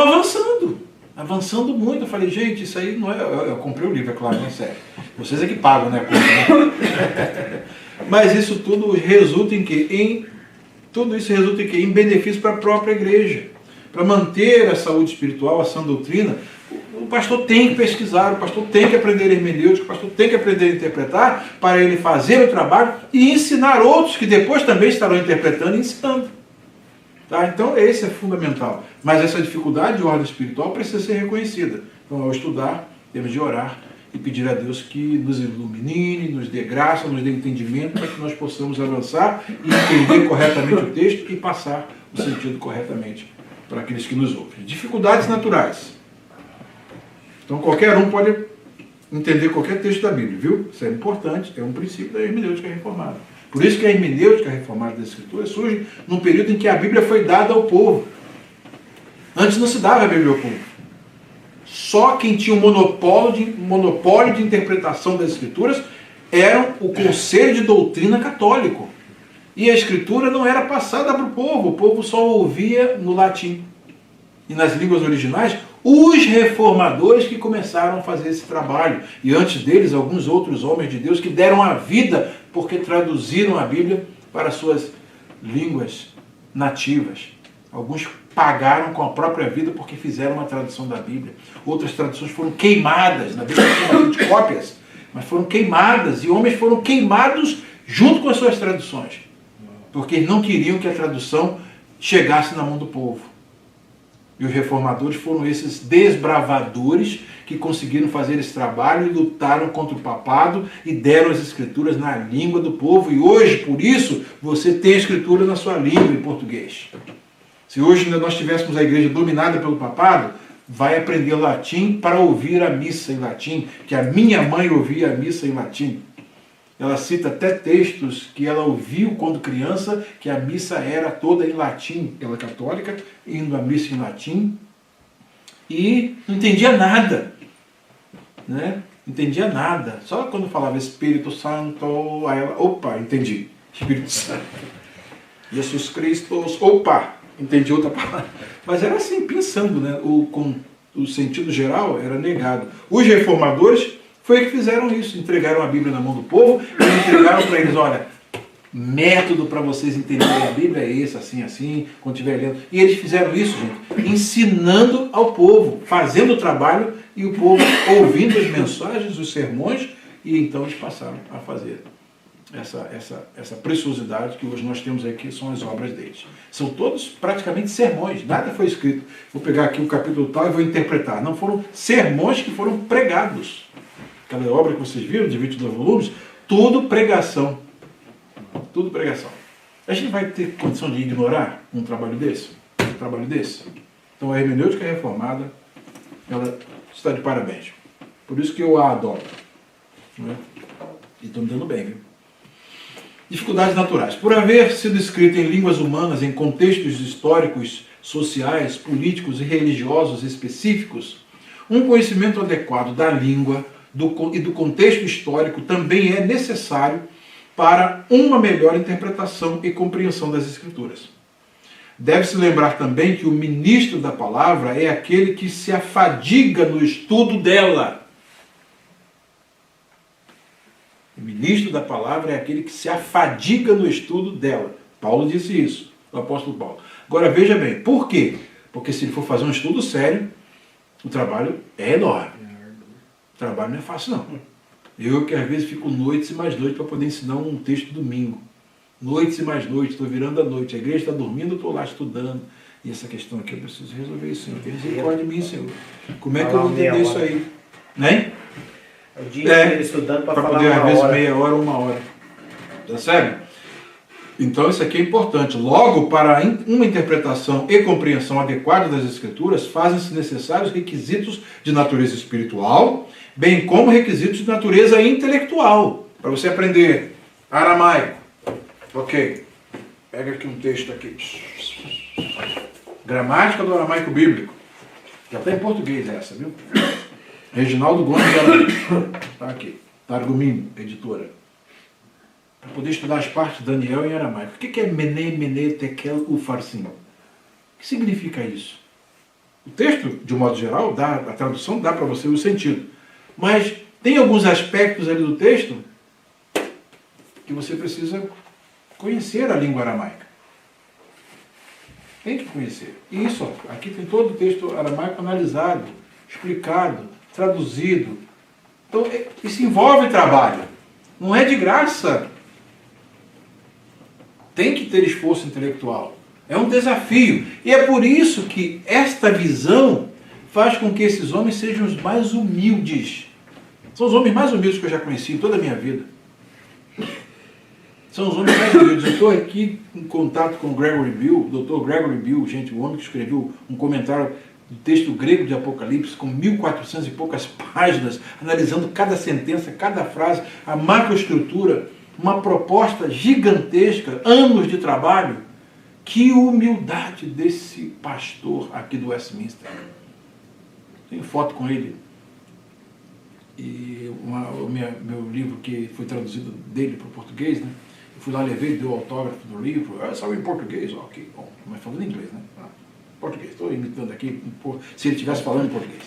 avançando muito. Eu falei, gente, isso aí não é... Eu comprei o livro, é claro, não é sério. Vocês é que pagam, né? Mas isso tudo resulta em quê? Tudo isso resulta em quê? Em benefício para a própria igreja. Para manter a saúde espiritual, a sã doutrina, o pastor tem que pesquisar, o pastor tem que aprender hermenêutica, o pastor tem que aprender a interpretar para ele fazer o trabalho e ensinar outros que depois também estarão interpretando e ensinando. Tá? Então, esse é fundamental. Mas essa dificuldade de ordem espiritual precisa ser reconhecida. Então, ao estudar, temos de orar e pedir a Deus que nos ilumine, nos dê graça, nos dê entendimento para que nós possamos avançar e entender corretamente o texto e passar o sentido corretamente para aqueles que nos ouvem. Dificuldades naturais. Então, qualquer um pode entender qualquer texto da Bíblia, viu? Isso é importante, é um princípio da hermenêutica reformada. Por isso que a hermenêutica reformada das Escrituras surge num período em que a Bíblia foi dada ao povo. Antes não se dava a Bíblia ao povo. Só quem tinha o monopólio de interpretação das Escrituras era o Conselho de Doutrina Católico. E a Escritura não era passada para o povo só ouvia no latim. E nas línguas originais, os reformadores que começaram a fazer esse trabalho. E antes deles, alguns outros homens de Deus que deram a vida porque traduziram a Bíblia para suas línguas nativas. Alguns pagaram com a própria vida porque fizeram uma tradução da Bíblia. Outras traduções foram queimadas. Na Bíblia tem bastante cópias, mas foram queimadas. E homens foram queimados junto com as suas traduções. Porque não queriam que a tradução chegasse na mão do povo. E os reformadores foram esses desbravadores que conseguiram fazer esse trabalho e lutaram contra o papado e deram as escrituras na língua do povo. E hoje, por isso, você tem a escritura na sua língua em português. Se hoje nós tivéssemos a igreja dominada pelo papado, vai aprender latim para ouvir a missa em latim, que a minha mãe ouvia a missa em latim. Ela cita até textos que ela ouviu quando criança, que a missa era toda em latim. Ela é católica, indo à missa em latim, e não entendia nada. Né? Entendia nada. Só quando falava Espírito Santo, aí ela, opa, entendi. Espírito Santo. Jesus Cristo, opa, entendi outra palavra. Mas era assim, pensando, né? O sentido geral era negado. Os reformadores foi que fizeram isso, entregaram a Bíblia na mão do povo e entregaram para eles, olha, método para vocês entenderem a Bíblia é esse, assim, assim, quando estiver lendo. E eles fizeram isso, gente, ensinando ao povo, fazendo o trabalho e o povo ouvindo as mensagens, os sermões, e então eles passaram a fazer essa preciosidade que hoje nós temos aqui, são as obras deles. São todos praticamente sermões, nada foi escrito. Vou pegar aqui o capítulo tal e vou interpretar. Não, foram sermões que foram pregados. Aquela obra que vocês viram, de 22 volumes, tudo pregação. Tudo pregação. A gente vai ter condição de ignorar um trabalho desse? Então a hermenêutica reformada, ela está de parabéns. Por isso que eu a adoro. Né? E estou me dando bem, viu? Dificuldades naturais. Por haver sido escrita em línguas humanas, em contextos históricos, sociais, políticos e religiosos específicos, um conhecimento adequado da língua e do contexto histórico também é necessário para uma melhor interpretação e compreensão das Escrituras. Deve-se lembrar também que o ministro da palavra é aquele que se afadiga no estudo dela. O ministro da palavra é aquele que se afadiga no estudo dela. Paulo disse isso, o apóstolo Paulo. Agora veja bem, por quê? Porque se ele for fazer um estudo sério, o trabalho é enorme. O trabalho não é fácil, não. Eu que às vezes fico noites e mais noites para poder ensinar um texto domingo. Noites e mais noites, estou virando a noite. A igreja está dormindo, eu estou lá estudando. E essa questão aqui eu preciso resolver isso, Senhor. Tem misericórdia de mim, Senhor. Como é que eu vou entender isso aí? Né? O dia inteiro estudando para falar poder, uma às vezes, hora. meia hora ou uma hora. Tá certo? Então isso aqui é importante. Logo, para uma interpretação e compreensão adequada das Escrituras, fazem-se necessários requisitos de natureza espiritual, bem como requisitos de natureza intelectual. Para você aprender aramaico. Ok. Pega aqui um texto aqui. Gramática do Aramaico Bíblico. Já está em português essa, viu? Reginaldo Gomes de Araújo. Está aqui. Targumim, editora. Para poder estudar as partes de Daniel em aramaico. O que é Mene, Mene, Tekel, Ufarsim? O que significa isso? O texto, de um modo geral, a tradução dá para você o sentido. Mas tem alguns aspectos ali do texto que você precisa conhecer a língua aramaica. Tem que conhecer. E isso, aqui tem todo o texto aramaico analisado, explicado, traduzido. Então, isso envolve trabalho. Não é de graça. Tem que ter esforço intelectual. É um desafio. E é por isso que esta visão faz com que esses homens sejam os mais humildes. São os homens mais humildes que eu já conheci em toda a minha vida. São os homens mais humildes. Eu estou aqui em contato com o Gregory Bill, o Dr. Gregory Bill, gente, o homem que escreveu um comentário do texto grego de Apocalipse, com 1.400 e poucas páginas, analisando cada sentença, cada frase, a macroestrutura, uma proposta gigantesca, anos de trabalho. Que humildade desse pastor aqui do Westminster. Tenho foto com ele. E meu livro que foi traduzido dele para o português, né? Eu fui lá, levei, deu autógrafo do livro. Saiu em português, ok, bom, mas falando em inglês, né? Português, estou imitando aqui, se ele estivesse falando em português.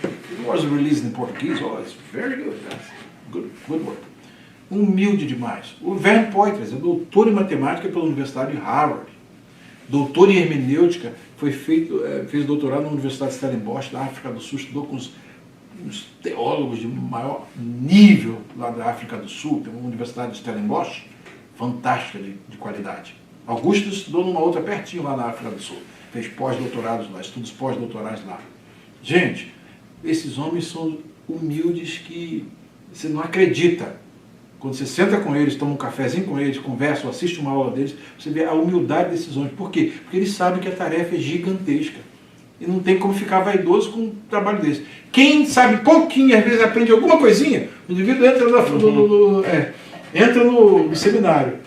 It was released in Portuguese, it's very good, good work. Humilde demais. O Vern Poitras é doutor em matemática pela Universidade de Harvard. Doutor em hermenêutica, fez doutorado na Universidade de Stellenbosch, da África do Sul, estudou com os teólogos de maior nível lá da África do Sul, tem uma Universidade de Stellenbosch, fantástica de qualidade. Augusto estudou numa outra pertinho lá na África do Sul, fez pós-doutorados lá, estudos pós-doutorais lá. Gente, esses homens são humildes que você não acredita. Quando você senta com eles, toma um cafezinho com eles, conversa ou assiste uma aula deles, você vê a humildade desses homens. Por quê? Porque eles sabem que a tarefa é gigantesca. E não tem como ficar vaidoso com um trabalho desse. Quem sabe pouquinho, às vezes aprende alguma coisinha, o indivíduo entra no seminário.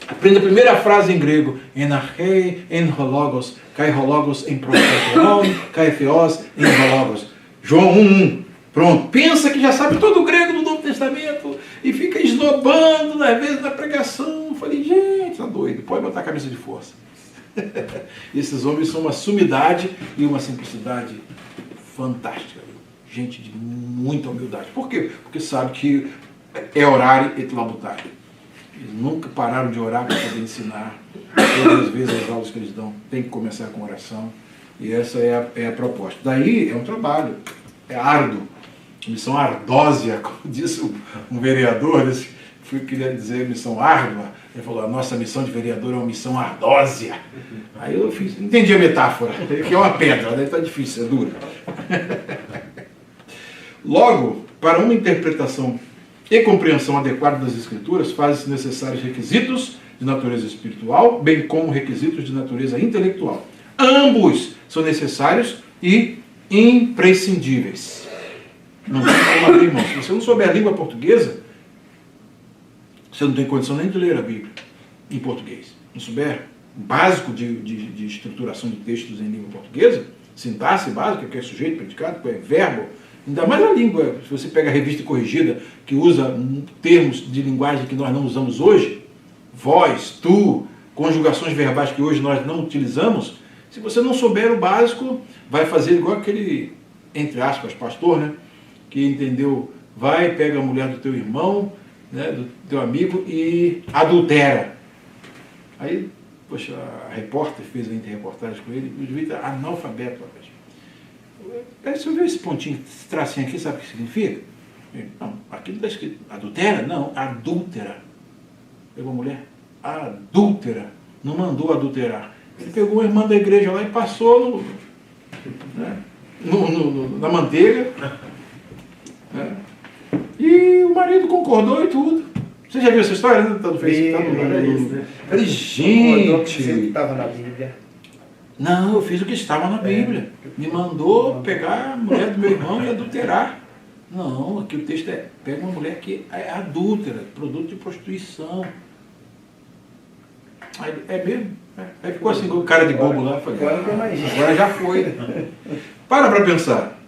Aprende a primeira frase em grego. En archei, en hologos, kai hologos em prototheon, kai theos em hologos. João 1:1. Pronto, pensa que já sabe todo o grego do Novo Testamento e fica esnobando, às vezes, na pregação. Eu falei, gente, tá doido, pode botar a cabeça de força. Esses homens são uma sumidade e uma simplicidade fantástica. Gente de muita humildade. Por quê? Porque sabe que é orar et labutar. Eles nunca pararam de orar para poder ensinar. Todas as vezes as aulas que eles dão tem que começar com oração. E essa é a proposta. Daí é um trabalho, é árduo. Missão ardósia, como disse um vereador, queria dizer missão árdua. Ele falou, a nossa missão de vereador é uma missão ardósia. Aí eu entendi a metáfora, que é uma pedra, daí está difícil, é dura. Logo, para uma interpretação e compreensão adequada das Escrituras, fazem-se necessários requisitos de natureza espiritual, bem como requisitos de natureza intelectual. Ambos são necessários e imprescindíveis. Não tem como abrir mão. Se você não souber a língua portuguesa, você não tem condição nem de ler a Bíblia em português. Não souber o básico de estruturação de textos em língua portuguesa, sintaxe básica, que é sujeito, predicado, que é verbo, ainda mais a língua. Se você pega a revista corrigida, que usa termos de linguagem que nós não usamos hoje, vós, tu, conjugações verbais que hoje nós não utilizamos, se você não souber o básico, vai fazer igual aquele, entre aspas, pastor, né? Que entendeu, vai, pega a mulher do teu irmão, né, do teu amigo e adultera. Aí, poxa, a repórter fez a interreportagem com ele, o juiz está analfabeto. Você viu esse pontinho, esse tracinho aqui, sabe o que significa? Não, aqui não está escrito adultera, não, adúltera. Pegou a mulher, adúltera, não mandou adulterar. Ele pegou a irmã da igreja lá e passou na manteiga. Né? E o marido concordou e tudo. Você já viu essa história? Né? Tá no Facebook. Falei, gente. Estava na Bíblia. Não, eu fiz o que estava na Bíblia. Me mandou pegar a mulher do meu irmão e adulterar. Não, aqui o texto é: pega uma mulher que é adúltera, produto de prostituição. Aí, é mesmo? Aí ficou assim com cara de bobo lá. Falei, Agora não tem mais jeito. agora já foi. Para pensar.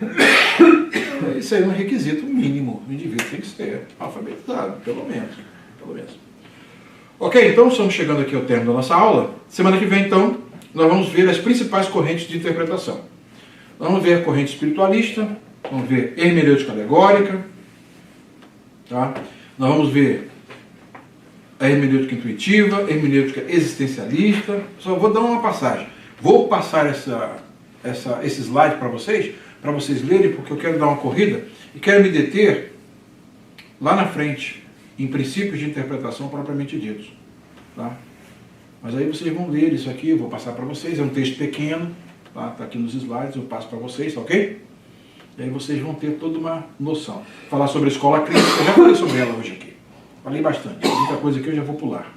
Isso aí é um requisito mínimo. O indivíduo tem que ser alfabetizado, pelo menos. Ok, então estamos chegando aqui ao término da nossa aula. Semana que vem, então, nós vamos ver as principais correntes de interpretação. Nós vamos ver a corrente espiritualista, vamos ver hermenêutica alegórica, tá? Nós vamos ver a hermenêutica intuitiva, hermenêutica existencialista. Só vou dar uma passagem. Vou passar esse slide para vocês lerem, porque eu quero dar uma corrida e quero me deter lá na frente, em princípios de interpretação propriamente ditos. Tá? Mas aí vocês vão ler isso aqui, eu vou passar para vocês, é um texto pequeno, tá? Tá aqui nos slides, eu passo para vocês, tá ok? E aí vocês vão ter toda uma noção. Falar sobre a escola crítica, eu já falei sobre ela hoje aqui. Falei bastante, muita coisa aqui eu já vou pular.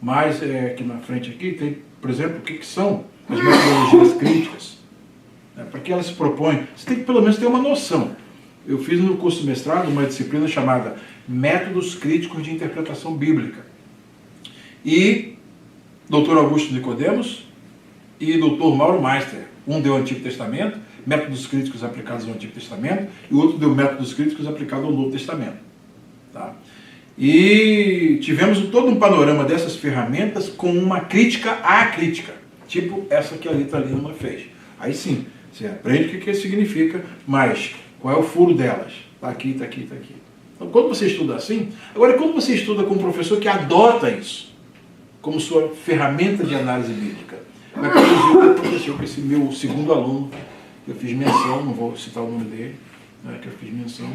Mas aqui na frente aqui tem, por exemplo, o que são as metodologias críticas. Para que elas se propõem, você tem que pelo menos ter uma noção. Eu fiz no curso de mestrado uma disciplina chamada Métodos Críticos de Interpretação Bíblica. E Dr. Augusto Nicodemos e Dr. Mauro Meister. Um deu o Antigo Testamento, métodos críticos aplicados ao Antigo Testamento, e o outro deu métodos críticos aplicados ao Novo Testamento. Tá? E tivemos todo um panorama dessas ferramentas com uma crítica à crítica, tipo essa que a Lita Lima fez. Aí sim, você aprende o que significa, mas qual é o furo delas? Está aqui, está aqui, está aqui. Então, quando você estuda assim, agora quando você estuda com um professor que adota isso como sua ferramenta de análise bíblica, vai produzir o que aconteceu com esse meu segundo aluno, que eu fiz menção, não vou citar o nome dele, que eu fiz menção,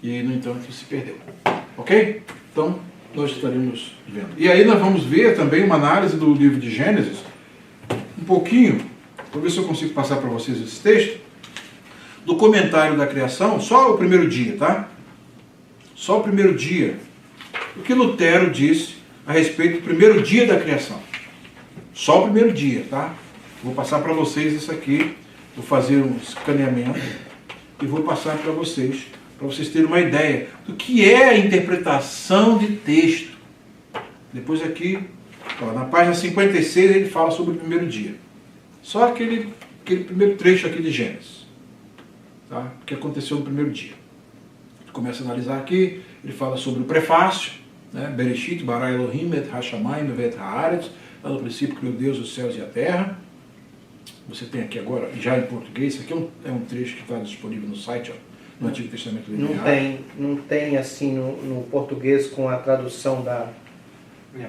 e no entanto se perdeu. Ok? Então, nós estaremos vendo. E aí nós vamos ver também uma análise do livro de Gênesis, um pouquinho, vou ver se eu consigo passar para vocês esse texto, do comentário da criação, só o primeiro dia, tá? Só o primeiro dia. O que Lutero disse a respeito do primeiro dia da criação. Só o primeiro dia, tá? Vou passar para vocês isso aqui, vou fazer um escaneamento e vou passar para vocês terem uma ideia do que é a interpretação de texto. Depois aqui, ó, na página 56, ele fala sobre o primeiro dia. Só aquele primeiro trecho aqui de Gênesis, tá? Que aconteceu no primeiro dia. Ele começa a analisar aqui, ele fala sobre o prefácio, né? Bereshit, bara Elohim, et hashamayim, vet haaretz. Lá no princípio criou Deus os céus e a terra. Você tem aqui agora, já em português, isso aqui é um trecho que está disponível no site, ó, no Antigo Testamento Linear. Não tem assim no português com a tradução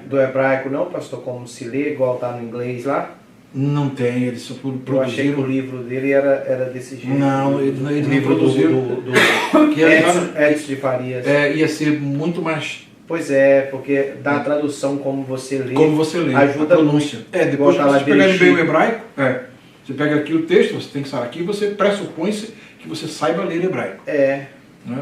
do hebraico não, pastor, como se lê, igual está no inglês lá? Não tem, eles só produziram... Eu achei que o livro dele era desse jeito. Não, eles não produziram. do Edson de Farias. ia ser muito mais... Pois é, porque dá a tradução como você lê. Como você lê, ajuda a pronúncia. Muito. Depois que você pegar bem o hebraico, você pega aqui o texto, você tem que estar aqui, você pressupõe-se que você saiba ler hebraico.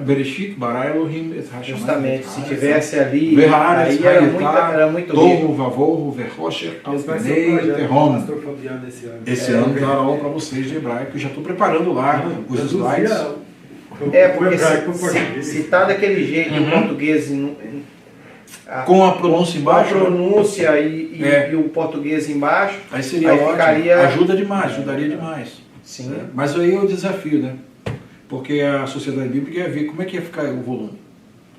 Bereshit, bara Elohim, et hashamayim. Justamente, se tivesse ali, aí era muito Tohu, vavohu, verrosher, alpenei, terrom. Esse ano dá aula para vocês de hebraico, já estou preparando lá os slides. Porque se está daquele jeito em português, com a pronúncia embaixo, a pronúncia e o português embaixo, aí seria ótimo, ajudaria demais. Sim. Mas aí é o desafio, né? Porque a Sociedade Bíblica ia ver como é que ia ficar o volume.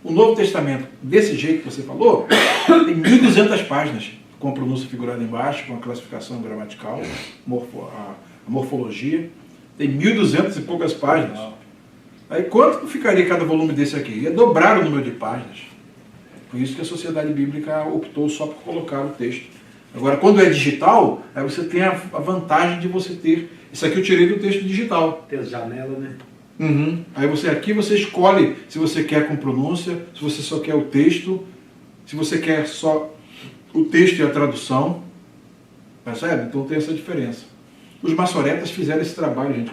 O Novo Testamento, desse jeito que você falou, tem 1.200 páginas, com a pronúncia figurada embaixo, com a classificação gramatical, a morfologia, tem 1.200 e poucas páginas. Aí quanto ficaria cada volume desse aqui? Ia dobrar o número de páginas. Por isso que a Sociedade Bíblica optou só por colocar o texto. Agora, quando é digital, aí você tem a vantagem de você ter... Isso aqui eu tirei do texto digital. Tem as janelas, né? Aí aqui você escolhe se você quer com pronúncia, se você só quer o texto, se você quer só o texto e a tradução. Percebe? Então tem essa diferença. Os maçoretas fizeram esse trabalho, gente.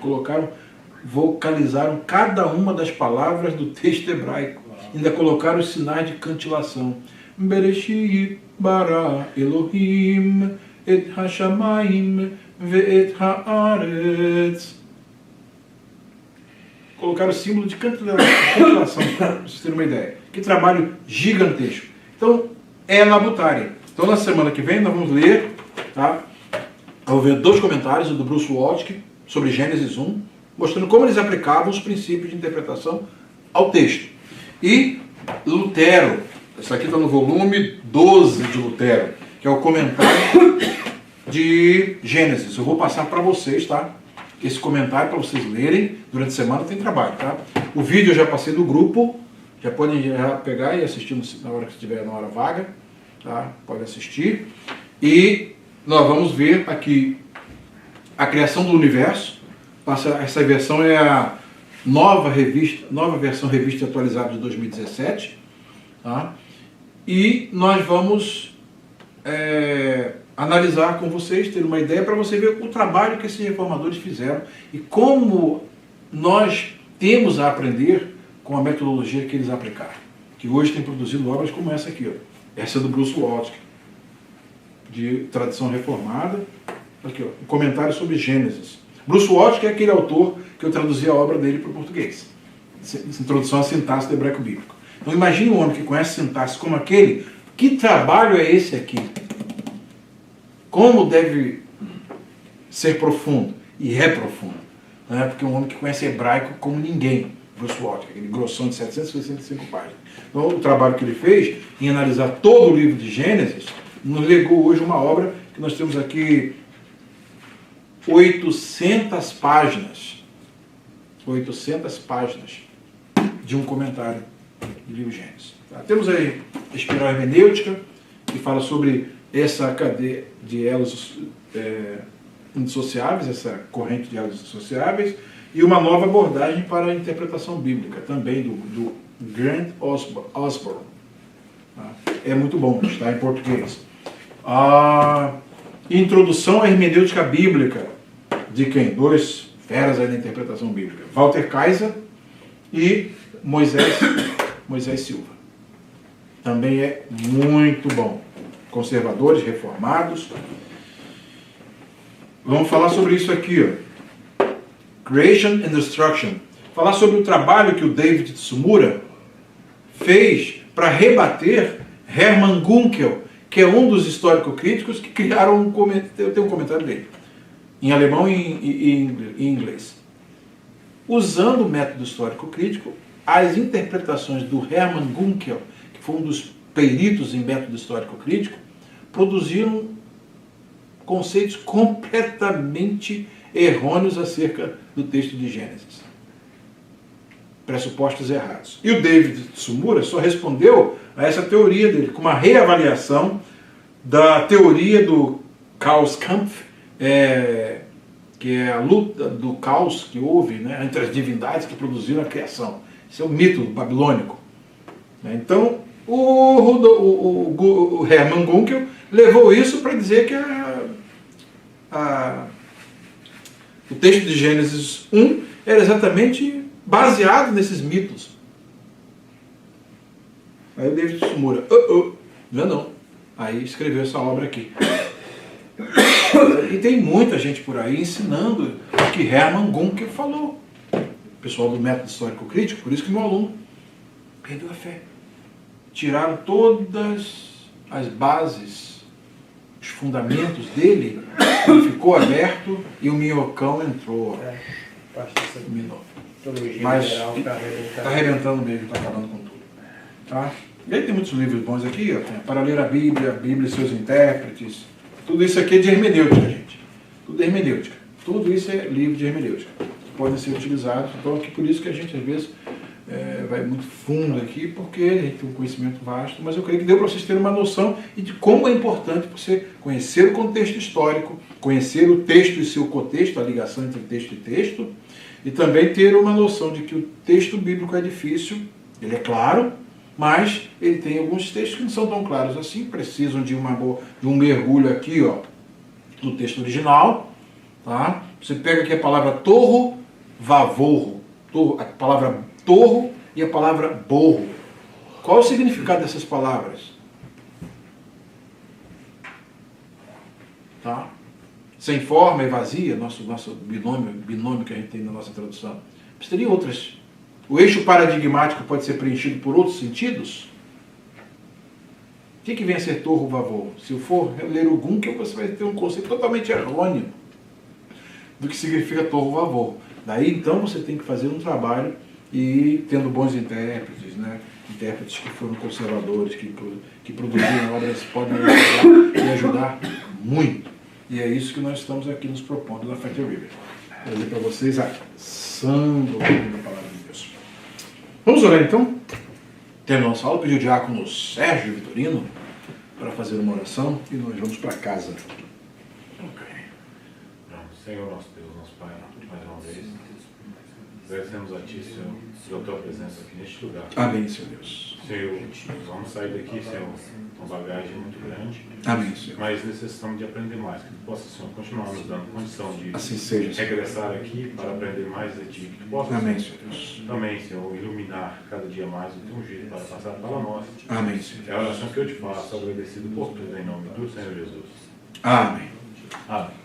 Vocalizaram cada uma das palavras do texto hebraico. Ainda colocaram os sinais de cantilação. Bereshit bara Elohim et hashamayim ve'et haaretz. Colocaram o símbolo de cantilação, para vocês terem uma ideia. Que trabalho gigantesco. Então, é labutária. Então, na semana que vem, nós vamos ler Tá? Eu vou ver 2 comentários, o do Bruce Waltke sobre Gênesis 1, mostrando como eles aplicavam os princípios de interpretação ao texto. E Lutero, isso aqui está no volume 12 de Lutero, que é o comentário de Gênesis. Eu vou passar para vocês, tá? Esse comentário para vocês lerem. Durante a semana tem trabalho, tá? O vídeo eu já passei do grupo, já podem pegar e assistir na hora que estiver na hora vaga, tá? Pode assistir. E nós vamos ver aqui a criação do universo. Essa versão é a nova versão revista atualizada de 2017, tá? E nós vamos analisar com vocês, ter uma ideia para você ver o trabalho que esses reformadores fizeram e como nós temos a aprender com a metodologia que eles aplicaram, que hoje tem produzido obras como essa aqui, ó. Essa é do Bruce Waltke, de tradição reformada. Aqui, ó, um comentário sobre Gênesis. Bruce Waltke é aquele autor que eu traduzi a obra dele para o português. Introdução à sintaxe do hebraico bíblico. Então imagine um homem que conhece sintaxe como aquele. Que trabalho é esse aqui? Como deve ser profundo? E é profundo. Né? Porque é um homem que conhece hebraico como ninguém. Bruce Waltke, aquele grossão de 765 páginas. Então o trabalho que ele fez em analisar todo o livro de Gênesis nos legou hoje uma obra que nós temos aqui 800 páginas. 800 páginas de um comentário do livro Gênesis. Tá? Temos aí a espiral hermenêutica, que fala sobre essa cadeia de elos indissociáveis, essa corrente de elos indissociáveis, e uma nova abordagem para a interpretação bíblica, também do Grant Osborne. Tá? É muito bom, está em português. A introdução à hermenêutica bíblica, de quem? 2 feras aí da interpretação bíblica, Walter Kaiser e Moisés Silva. Também é muito bom. Conservadores, reformados. Vamos falar sobre isso aqui, ó. Creation and Destruction. Falar sobre o trabalho que o David Tsumura fez para rebater Hermann Gunkel, que é um dos histórico-críticos que criaram tem um comentário dele, em alemão e em inglês. Usando o método histórico-crítico, as interpretações do Hermann Gunkel, que foi um dos peritos em método histórico-crítico, produziram conceitos completamente errôneos acerca do texto de Gênesis. Pressupostos errados. E o David Tsumura só respondeu a essa teoria dele, com uma reavaliação da teoria do Chaoskampf, que é a luta do caos que houve, né, entre as divindades que produziram a criação. Esse é o mito babilônico. Então, o Hermann Gunkel levou isso para dizer que o texto de Gênesis 1 era exatamente baseado nesses mitos. Aí o David Tsumura, não. Aí escreveu essa obra aqui. E tem muita gente por aí ensinando o que Hermann Gunkel falou. O pessoal do método histórico-crítico, por isso que meu aluno perdeu a fé. Tiraram todas as bases, os fundamentos dele, ele ficou aberto e o minhocão entrou. Mas está arrebentando mesmo, está acabando com tudo. Tá? E aí tem muitos livros bons aqui, ó, para ler a Bíblia e seus intérpretes. Tudo isso aqui é de hermenêutica, gente. Tudo é hermenêutica. Tudo isso é livro de hermenêutica. Podem ser utilizados. Então, aqui por isso que a gente, às vezes, vai muito fundo aqui, porque a gente tem um conhecimento vasto, mas eu creio que deu para vocês terem uma noção de como é importante você conhecer o contexto histórico, conhecer o texto e seu contexto, a ligação entre texto e texto, e também ter uma noção de que o texto bíblico é difícil, ele é claro, mas ele tem alguns textos que não são tão claros assim, precisam de um mergulho aqui, ó, no texto original. Tá? Você pega aqui a palavra torro, vavorro, a palavra torro e a palavra borro. Qual o significado dessas palavras? Tá? Sem forma e vazia, nosso binômio que a gente tem na nossa tradução. Mas teria outras. O eixo paradigmático pode ser preenchido por outros sentidos? O que vem a ser Tohu Vavô? Se for ler o Gunkel, você vai ter um conceito totalmente errôneo do que significa Tohu Vavô. Daí, então, você tem que fazer um trabalho e tendo bons intérpretes, né? Intérpretes que foram conservadores, que produziram obras, podem ajudar muito. E é isso que nós estamos aqui nos propondo na Fighter River. Vou ler para vocês a Santa Palavra de Deus. Vamos orar então? Terminou nossa aula, pediu o diácono Sérgio Vitorino para fazer uma oração e nós vamos para casa. Ok. Senhor nosso Deus, nosso Pai, mais uma vez, agradecemos a Ti, Senhor, pela Tua presença aqui neste lugar. Amém, Senhor Deus. Senhor, nós vamos sair daqui, Senhor, com uma bagagem muito grande. Amém, Senhor. Mas necessitamos de aprender mais, que Tu possa, Senhor, continuar nos dando condição de assim seja, Senhor. regressar aqui para aprender mais de Ti. Que Tu possa, Amém, Senhor Deus. Também, Senhor, iluminar cada dia mais o Teu jeito para passar para nós. Amém, Senhor. É a oração que eu te faço, agradecido por tudo, em nome do Senhor Jesus. Amém. Amém.